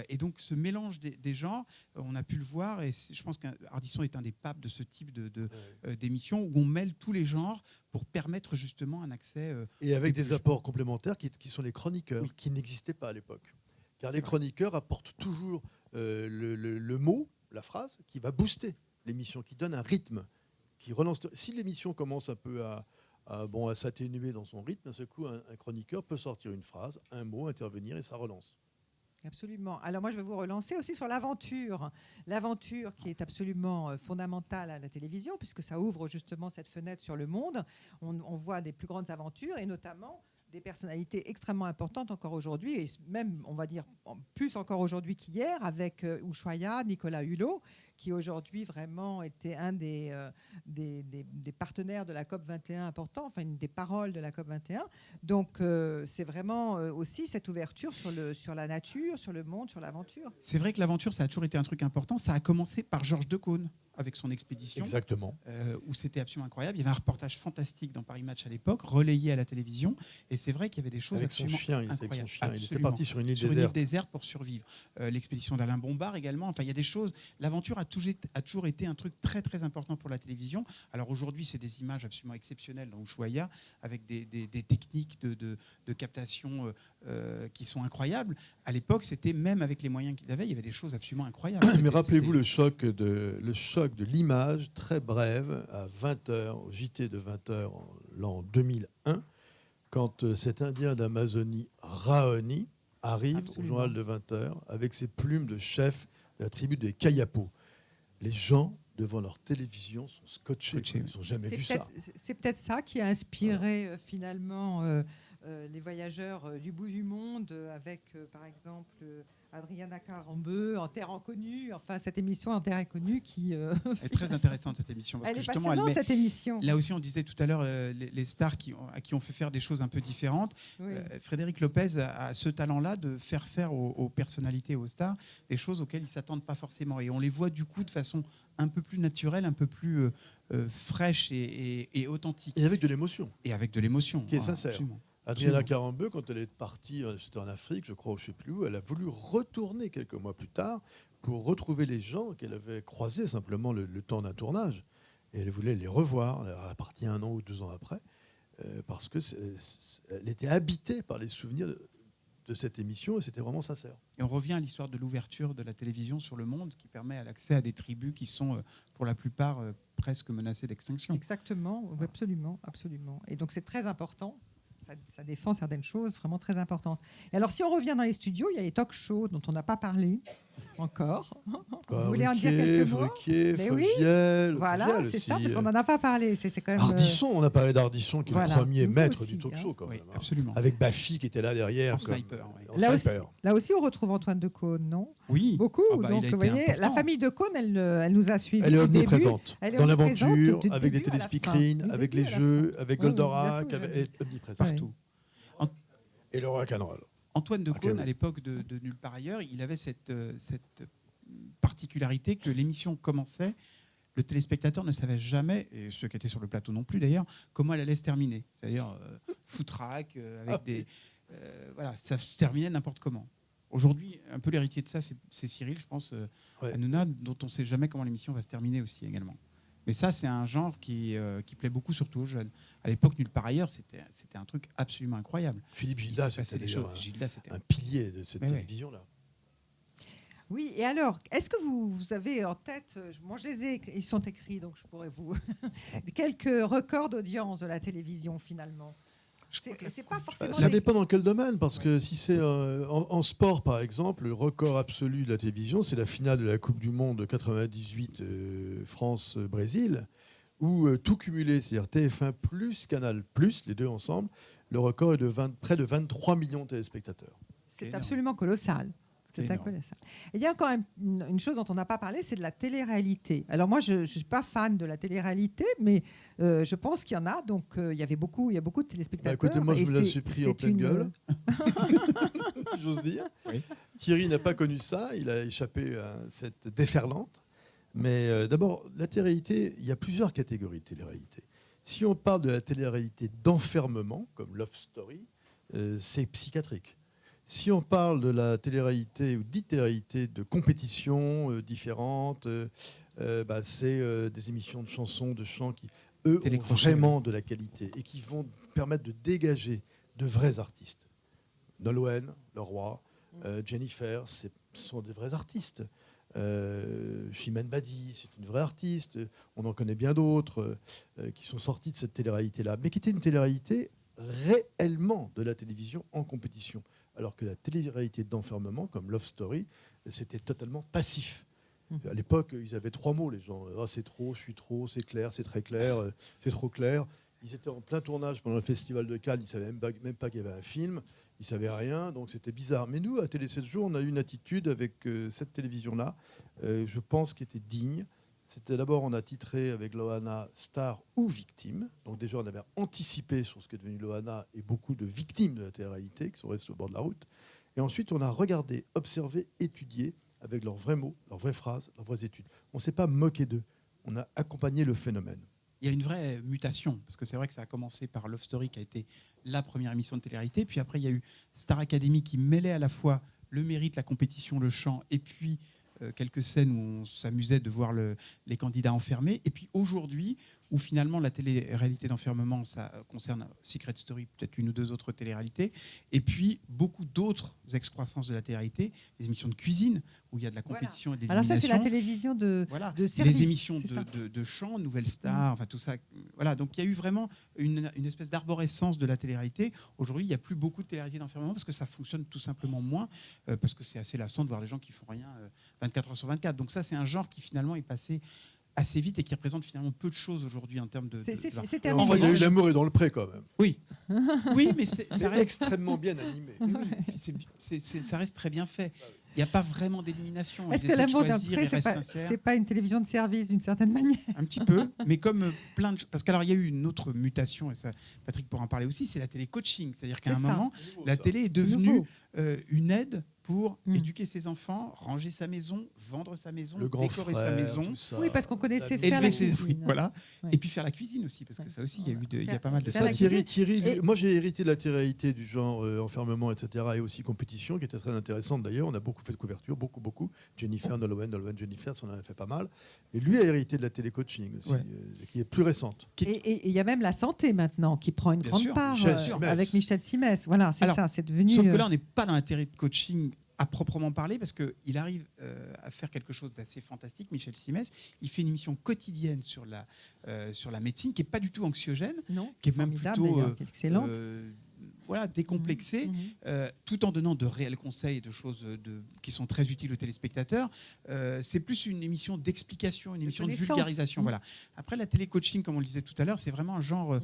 Et donc, ce mélange des genres, on a pu le voir, et je pense qu'Ardisson est un des papes de ce type d'émission, où on mêle tous les genres pour permettre justement un accès... et avec des apports complémentaires qui sont les chroniqueurs, qui n'existaient pas à l'époque. Car les chroniqueurs apportent toujours le mot, la phrase, qui va booster l'émission, qui donne un rythme, qui relance. Si l'émission commence un peu à s'atténuer dans son rythme, d'un seul coup, un chroniqueur peut sortir une phrase, un mot, intervenir, et ça relance. Absolument. Alors moi, je vais vous relancer aussi sur l'aventure. L'aventure qui est absolument fondamentale à la télévision, puisque ça ouvre justement cette fenêtre sur le monde. On voit des plus grandes aventures, et notamment des personnalités extrêmement importantes encore aujourd'hui, et même, on va dire, plus encore aujourd'hui qu'hier, avec Ushuaïa, Nicolas Hulot, qui aujourd'hui vraiment était un des partenaires de la COP 21 importants, enfin une des paroles de la COP 21. Donc c'est vraiment aussi cette ouverture sur la nature, sur le monde, sur l'aventure. C'est vrai que l'aventure, ça a toujours été un truc important. Ça a commencé par Georges Decaune avec son expédition. Exactement. Où c'était absolument incroyable. Il y avait un reportage fantastique dans Paris Match à l'époque, relayé à la télévision. Et c'est vrai qu'il y avait des choses avec son absolument chien, incroyables. avec son chien. Il était Absolument. parti sur une île Sur une déserte. île déserte pour survivre. L'expédition d'Alain Bombard également. Enfin, il y a des choses. L'aventure a toujours été un truc très très important pour la télévision. Alors aujourd'hui, c'est des images absolument exceptionnelles dans Ushuaïa, avec des techniques de captation qui sont incroyables. À l'époque, c'était même avec les moyens qu'il avait, il y avait des choses absolument incroyables. Mais rappelez-vous le choc de l'image très brève à 20h, au JT de 20h en l'an 2001, quand cet Indien d'Amazonie, Raoni, arrive Absolument. au journal de 20h avec ses plumes de chef de la tribu des Kayapo. Les gens devant leur télévision sont scotchés. Ils n'ont jamais vu ça. C'est peut-être ça qui a inspiré finalement les voyageurs du bout du monde, avec par exemple Adriana Carambeu, En Terre Inconnue, enfin cette émission En Terre Inconnue qui... Elle est très intéressante cette émission. Parce elle que est justement, passionnante cette émission. Là aussi, on disait tout à l'heure les stars à qui on fait faire des choses un peu différentes. Oui. Frédéric Lopez a ce talent-là de faire aux personnalités, aux stars, des choses auxquelles ils ne s'attendent pas forcément. Et on les voit du coup de façon un peu plus naturelle, un peu plus fraîche et authentique. Et avec de l'émotion. Et avec de l'émotion. Qui est sincère. Absolument. Adriana Carambeu, quand elle est partie, c'était en Afrique, je crois, ou je ne sais plus où, elle a voulu retourner quelques mois plus tard pour retrouver les gens qu'elle avait croisés simplement le temps d'un tournage. Et elle voulait les revoir. Elle est partie 1 an ou 2 ans après, parce qu'elle était habitée par les souvenirs de cette émission et c'était vraiment sincère. Et on revient à l'histoire de l'ouverture de la télévision sur le monde qui permet l'accès à des tribus qui sont, pour la plupart, presque menacées d'extinction. Exactement, absolument, absolument. Et donc c'est très important. Ça défend certaines choses vraiment très importantes. Et alors, si on revient dans les studios, il y a les talk shows dont on n'a pas parlé encore. Vous voulez en dire quelques mots? Ruquier, Mais Fogiel, voilà, Fogiel c'est aussi. ça, parce qu'on n'en a pas parlé. C'est quand même. Ardisson, on a parlé d'Ardisson, qui est voilà, le premier nous maître aussi, du talk show, quand Oui, même. absolument. Avec Baffy qui était là derrière. En sniper. Oui. En Là aussi, on retrouve Antoine Decaune, non? Oui. Beaucoup. Ah bah, donc, il a vous été voyez, la important. famille Decaune, elle nous a suivis. Elle est du début. omniprésente. Elle est Dans omniprésente l'aventure, du avec les début à la fin. téléspeakerines, Du avec début les à la jeux, fin. avec Oui, Goldorak, bien sûr, elle est omniprésente. Partout. Et le rock'n'roll. Antoine Decaune, Ok, oui. à l'époque de Nulle part ailleurs, il avait cette particularité que l'émission commençait, le téléspectateur ne savait jamais, et ceux qui étaient sur le plateau non plus d'ailleurs, comment elle allait se terminer. C'est-à-dire foutraque, avec des... voilà, ça se terminait n'importe comment. Aujourd'hui, un peu l'héritier de ça, c'est Cyril, je pense, Hanouna, dont on ne sait jamais comment l'émission va se terminer aussi également. Mais ça, c'est un genre qui plaît beaucoup, surtout aux jeunes. À l'époque, Nulle part ailleurs, c'était un truc absolument incroyable. Philippe Gildas, c'était d'ailleurs un pilier de cette télévision-là. Oui, et alors, est-ce que vous avez en tête, moi je les ai, ils sont écrits, donc je pourrais vous... quelques records d'audience de la télévision, finalement? C'est pas forcément... Ça dépend dans quel domaine, parce que si c'est en sport, par exemple, le record absolu de la télévision, c'est la finale de la Coupe du Monde de 98 France-Brésil, où tout cumulé, c'est-à-dire TF1 plus Canal+, les deux ensemble, le record est de près de 23 millions de téléspectateurs. C'est absolument colossal. C'est colossal. Et il y a quand même une chose dont on n'a pas parlé, c'est de la télé-réalité. Alors moi, je ne suis pas fan de la télé-réalité, mais je pense qu'il y en a. Donc il y a beaucoup de téléspectateurs. Écoutez, moi, je me la suis pris en pleine gueule, si j'ose dire. Oui. Thierry n'a pas connu ça. Il a échappé à cette déferlante. Mais d'abord, la télé-réalité, il y a plusieurs catégories de télé-réalité. Si on parle de la télé-réalité d'enfermement, comme Love Story, c'est psychiatrique. Si on parle de la télé-réalité ou dite télé-réalité de compétitions différentes, c'est des émissions de chansons, de chants qui, eux, ont vraiment de la qualité et qui vont permettre de dégager de vrais artistes. Nolwenn, Leroy, Jennifer, ce sont des vrais artistes. Chimène Badi, c'est une vraie artiste. On en connaît bien d'autres qui sont sortis de cette télé-réalité-là, mais qui était une télé-réalité réellement de la télévision en compétition. Alors que la télé-réalité d'enfermement, comme Love Story, c'était totalement passif. À l'époque, ils avaient 3 mots, les gens. Ah, c'est trop, je suis trop, c'est clair, c'est très clair, c'est trop clair. Ils étaient en plein tournage pendant le Festival de Cannes, ils ne savaient même pas qu'il y avait un film, ils ne savaient rien, donc c'était bizarre. Mais nous, à Télé 7 jours, on a eu une attitude avec cette télévision-là, je pense, qui était digne. C'était d'abord, on a titré avec Loana Star ou Victime. Donc déjà, on avait anticipé sur ce qu'est devenu Loana et beaucoup de victimes de la télé-réalité qui sont restées au bord de la route. Et ensuite, on a regardé, observé, étudié avec leurs vrais mots, leurs vraies phrases, leurs vraies études. On ne s'est pas moqué d'eux, on a accompagné le phénomène. Il y a une vraie mutation, parce que c'est vrai que ça a commencé par Love Story, qui a été la première émission de télé-réalité, puis après il y a eu Star Academy, qui mêlait à la fois le mérite, la compétition, le chant, et puis quelques scènes où on s'amusait de voir les candidats enfermés, et puis aujourd'hui, où finalement la télé-réalité d'enfermement, ça concerne Secret Story, peut-être une ou deux autres télé-réalités, et puis beaucoup d'autres excroissances de la télé-réalité, les émissions de cuisine, où il y a de la compétition et de l'élimination. Alors ça, c'est la télévision de service. Les émissions de chant, Nouvelle Star, enfin tout ça. Voilà, donc il y a eu vraiment une espèce d'arborescence de la télé-réalité. Aujourd'hui, il n'y a plus beaucoup de télé-réalité d'enfermement parce que ça fonctionne tout simplement moins, parce que c'est assez lassant de voir les gens qui font rien 24 heures sur 24. Donc ça, c'est un genre qui finalement est passé assez vite et qui représente finalement peu de choses aujourd'hui en termes de... C'est terminé. Enfin, il y a eu L'amour est dans le pré quand même. Oui, oui, mais ça reste extrêmement bien animé. Oui, ça reste très bien fait. Il n'y a pas vraiment d'élimination. Est-ce que L'amour dans le pré, c'est pas une télévision de service d'une certaine manière? Un petit peu, mais comme plein de... Parce qu'alors, il y a eu une autre mutation, et ça, Patrick pourra en parler aussi, c'est la télé-coaching. C'est-à-dire qu'à un moment, la télé est devenue une aide pour éduquer ses enfants, ranger sa maison, vendre sa maison, décorer sa maison. Oui, parce qu'on connaissait faire la cuisine. Voilà. Ouais. Et puis faire la cuisine aussi, parce que ça aussi, il y a pas mal de ça. Thierry, moi j'ai hérité de la télé-réalité du genre enfermement, etc. et aussi compétition, qui était très intéressante d'ailleurs. On a beaucoup fait de couverture, beaucoup. Jennifer, Nolwenn, Jennifer, on en a fait pas mal. Et lui a hérité de la télé-coaching aussi, qui est plus récente. Et il y a même la santé maintenant, qui prend une grande part avec Michel Simès. Voilà, c'est ça, c'est devenu... Sauf que là, on n'est pas dans la télé-coaching à proprement parler, parce qu'il arrive à faire quelque chose d'assez fantastique, Michel Simès. Il fait une émission quotidienne sur la médecine, qui n'est pas du tout anxiogène, qui est même plutôt excellente. Voilà, décomplexée, tout en donnant de réels conseils et de choses qui sont très utiles aux téléspectateurs. C'est plus une émission d'explication, une émission de vulgarisation. Voilà. Après, la télécoaching, comme on le disait tout à l'heure, c'est vraiment un genre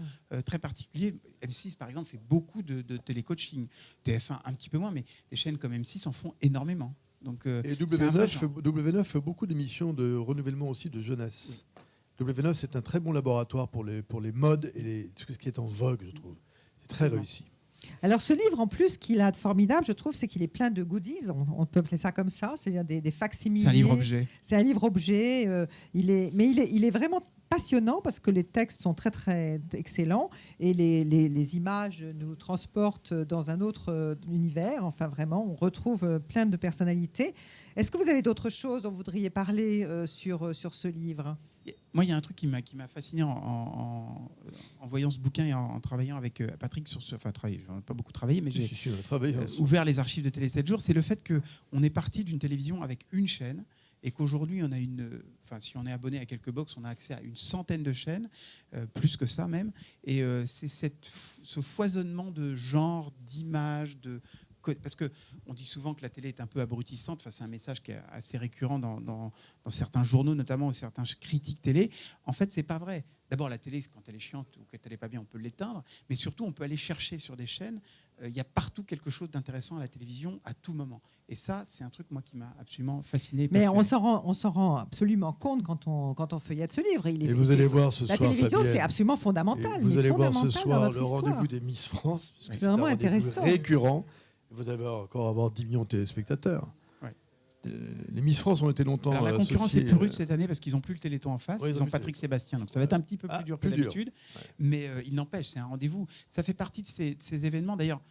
très particulier. M6, par exemple, fait beaucoup de télécoaching. TF1, un petit peu moins, mais les chaînes comme M6 en font énormément. Donc, et W9 fait beaucoup d'émissions de renouvellement aussi de jeunesse. Oui. W9, c'est un très bon laboratoire pour les modes et tout ce qui est en vogue, je trouve. C'est très réussi. Alors ce livre, en plus, qu'il a de formidable, je trouve, c'est qu'il est plein de goodies. On peut appeler ça comme ça, c'est-à-dire des facsimilés. C'est un livre-objet. C'est un livre-objet. Il est vraiment passionnant parce que les textes sont très, très excellents et les images nous transportent dans un autre univers. Enfin, vraiment, on retrouve plein de personnalités. Est-ce que vous avez d'autres choses dont vous voudriez parler sur ce livre ? Moi, il y a un truc qui m'a fasciné en voyant ce bouquin et en travaillant avec Patrick sur ce... Enfin, j'en ai pas beaucoup travaillé, mais j'ai ouvert les archives de Télé 7 jours. C'est le fait qu'on est parti d'une télévision avec une chaîne et qu'aujourd'hui, on a si on est abonné à quelques box, on a accès à une centaine de chaînes, plus que ça même. Et c'est ce foisonnement de genres, d'images, parce qu'on dit souvent que la télé est un peu abrutissante. Enfin, c'est un message qui est assez récurrent dans certains journaux, notamment, ou certains critiques télé. En fait, c'est pas vrai. D'abord, la télé, quand elle est chiante ou quand elle n'est pas bien, on peut l'éteindre. Mais surtout, on peut aller chercher sur des chaînes. Il y a partout quelque chose d'intéressant à la télévision à tout moment. Et ça, c'est un truc, moi, qui m'a absolument fasciné. Mais on s'en rend absolument compte quand on feuillette ce livre. Et vous allez voir ce soir, la télévision, c'est absolument fondamental. Vous allez voir ce soir le rendez-vous des Miss France. C'est vraiment intéressant. Récurrent. Vous allez encore avoir 10 millions de téléspectateurs. Ouais. Les Miss France ont été longtemps associés. La concurrence est plus rude cette année parce qu'ils n'ont plus le Téléthon en face. Ils ont Patrick Sébastien. Donc ça va être un petit peu plus dur que d'habitude. Ouais. Mais il n'empêche, c'est un rendez-vous. Ça fait partie de ces événements. D'ailleurs,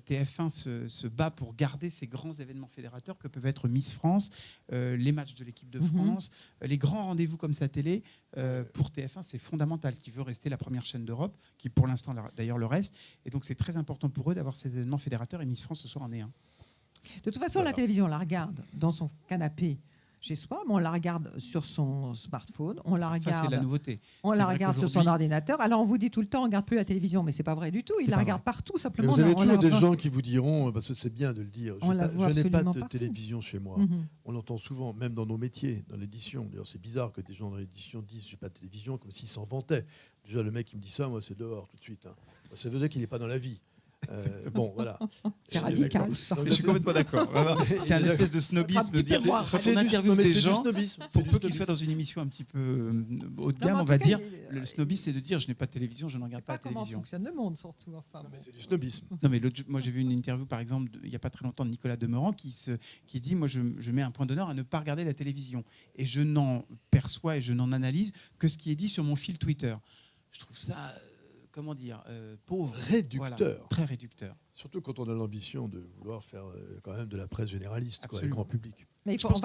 TF1 se bat pour garder ces grands événements fédérateurs que peuvent être Miss France, les matchs de l'équipe de France, les grands rendez-vous comme ça télé. Pour TF1, c'est fondamental, qui veut rester la première chaîne d'Europe, qui pour l'instant d'ailleurs le reste. Et donc c'est très important pour eux d'avoir ces événements fédérateurs, et Miss France ce soir en est un. De toute façon, la télévision, on la regarde dans son canapé chez soi, mais on la regarde sur son smartphone, on la regarde. Ça, c'est la nouveauté. On la regarde sur son ordinateur. Alors on vous dit tout le temps, on ne regarde plus la télévision, mais c'est pas vrai du tout. Il la regarde partout, simplement. Vous avez toujours des gens qui vous diront, parce que c'est bien de le dire, je n'ai pas de télévision chez moi. On l'entend souvent, même dans nos métiers, dans l'édition. D'ailleurs, c'est bizarre que des gens dans l'édition disent j'ai pas de télévision, comme s'ils s'en vantaient. Déjà, le mec qui me dit ça, moi, c'est dehors tout de suite. Hein. Ça veut dire qu'il n'est pas dans la vie. Bon, voilà. C'est radical. Je suis complètement d'accord. C'est un espèce de snobisme de dire quand on interviewe des gens, pour peu qu'ils soient dans une émission un petit peu haut de gamme, on va dire, le snobisme, c'est de dire je n'ai pas de télévision, je ne regarde pas la télévision. C'est pas comment fonctionne le monde, surtout. Enfin, Non, mais c'est du snobisme. Non, mais moi j'ai vu une interview, par exemple, il n'y a pas très longtemps, de Nicolas Demorand, qui dit moi je mets un point d'honneur à ne pas regarder la télévision. Et je n'en perçois et je n'en analyse que ce qui est dit sur mon fil Twitter. Je trouve ça... comment dire, pauvre. Réducteur. Voilà, très réducteur. Surtout quand on a l'ambition de vouloir faire quand même de la presse généraliste, quoi, avec grand public. Mais on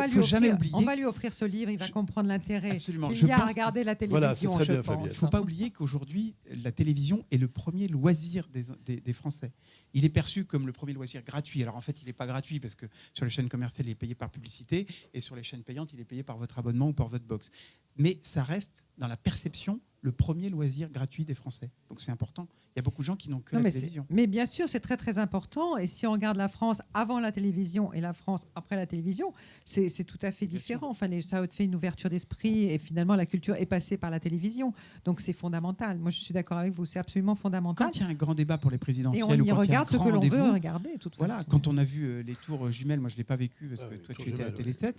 va lui offrir ce livre, il va comprendre l'intérêt qu'il y a à regarder la télévision. Voilà, c'est très bien, je pense. Il ne faut pas oublier qu'aujourd'hui, la télévision est le premier loisir des Français. Il est perçu comme le premier loisir gratuit. Alors en fait, il n'est pas gratuit parce que sur les chaînes commerciales, il est payé par publicité et sur les chaînes payantes, il est payé par votre abonnement ou par votre box. Mais ça reste, dans la perception, le premier loisir gratuit des Français. Donc c'est important. Il y a beaucoup de gens qui n'ont que la télévision. Mais bien sûr, c'est très très important. Et si on regarde la France avant la télévision et la France après la télévision, c'est tout à fait différent. Enfin, ça fait une ouverture d'esprit et finalement la culture est passée par la télévision. Donc c'est fondamental. Moi, je suis d'accord avec vous. C'est absolument fondamental. Quand il y a un grand débat pour les présidentielles, et on y regarde ce que l'on veut regarder. De toute façon. Voilà, quand on a vu les tours jumelles, moi je l'ai pas vécu parce que toi tu étais à Télé 7.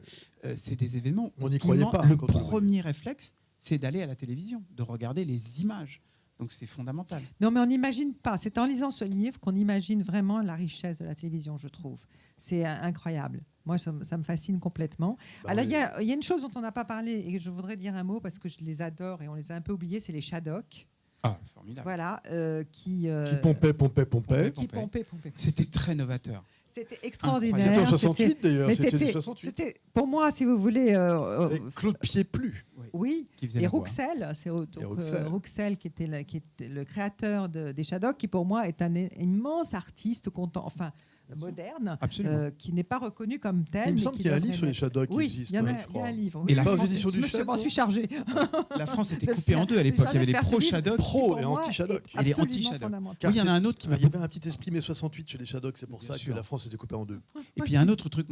C'est des événements. On n'y croyait pas. Le premier réflexe, c'est d'aller à la télévision, de regarder les images. Donc c'est fondamental. Non, mais on n'imagine pas. C'est en lisant ce livre qu'on imagine vraiment la richesse de la télévision, je trouve. C'est incroyable. Moi, ça me fascine complètement. Alors, il y a une chose dont on n'a pas parlé et je voudrais dire un mot parce que je les adore et on les a un peu oubliés, c'est les Shadocks. Ah, formidable. Voilà, qui pompaient. C'était très novateur. C'était extraordinaire. C'était en 68 d'ailleurs. C'était, pour moi, si vous voulez... Claude Pieplu. Oui, et Rouxel, c'est Rouxel qui était le créateur des Shadocks, qui pour moi est un immense artiste, moderne, qui n'est pas reconnu comme tel. Il me semble qu'il y a un livre sur les Shadocks qui existe. Il y a un livre. Et la France, je m'en suis chargée. La France était coupée en deux à l'époque. Il y avait les pro-Shadocks et anti-Shadocks. Et les anti-Shadocks. Il y en a un autre qui il y avait un petit esprit mai 68 chez les Shadocks, c'est pour ça que la France était coupée en deux. Et puis il y a un autre truc,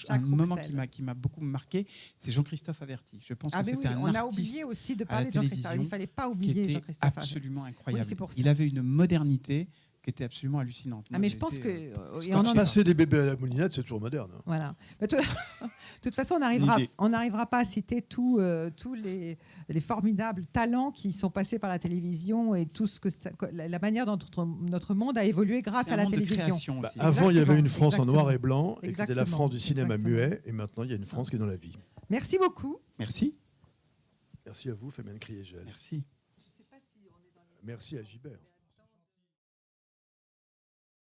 un moment qui m'a beaucoup marqué, c'est Jean-Christophe Averty. Je pense que c'était un artiste. On a oublié aussi de parler de Jean-Christophe. Il ne fallait pas oublier Jean-Christophe Averty. Absolument incroyable. Il avait une modernité qui était absolument hallucinante. Mais je pense que... Passer des bébés à la moulinette, c'est toujours moderne. Voilà. De toute façon, on n'arrivera pas à citer tous les formidables talents qui sont passés par la télévision et tout la manière dont notre monde a évolué grâce à la télévision. Avant, il y avait une France en noir et blanc, et c'était la France du cinéma muet, et maintenant, il y a une France qui est dans la vie. Merci beaucoup. Merci. Merci à vous, Fabienne Kriegel. Merci. Merci à Gilbert.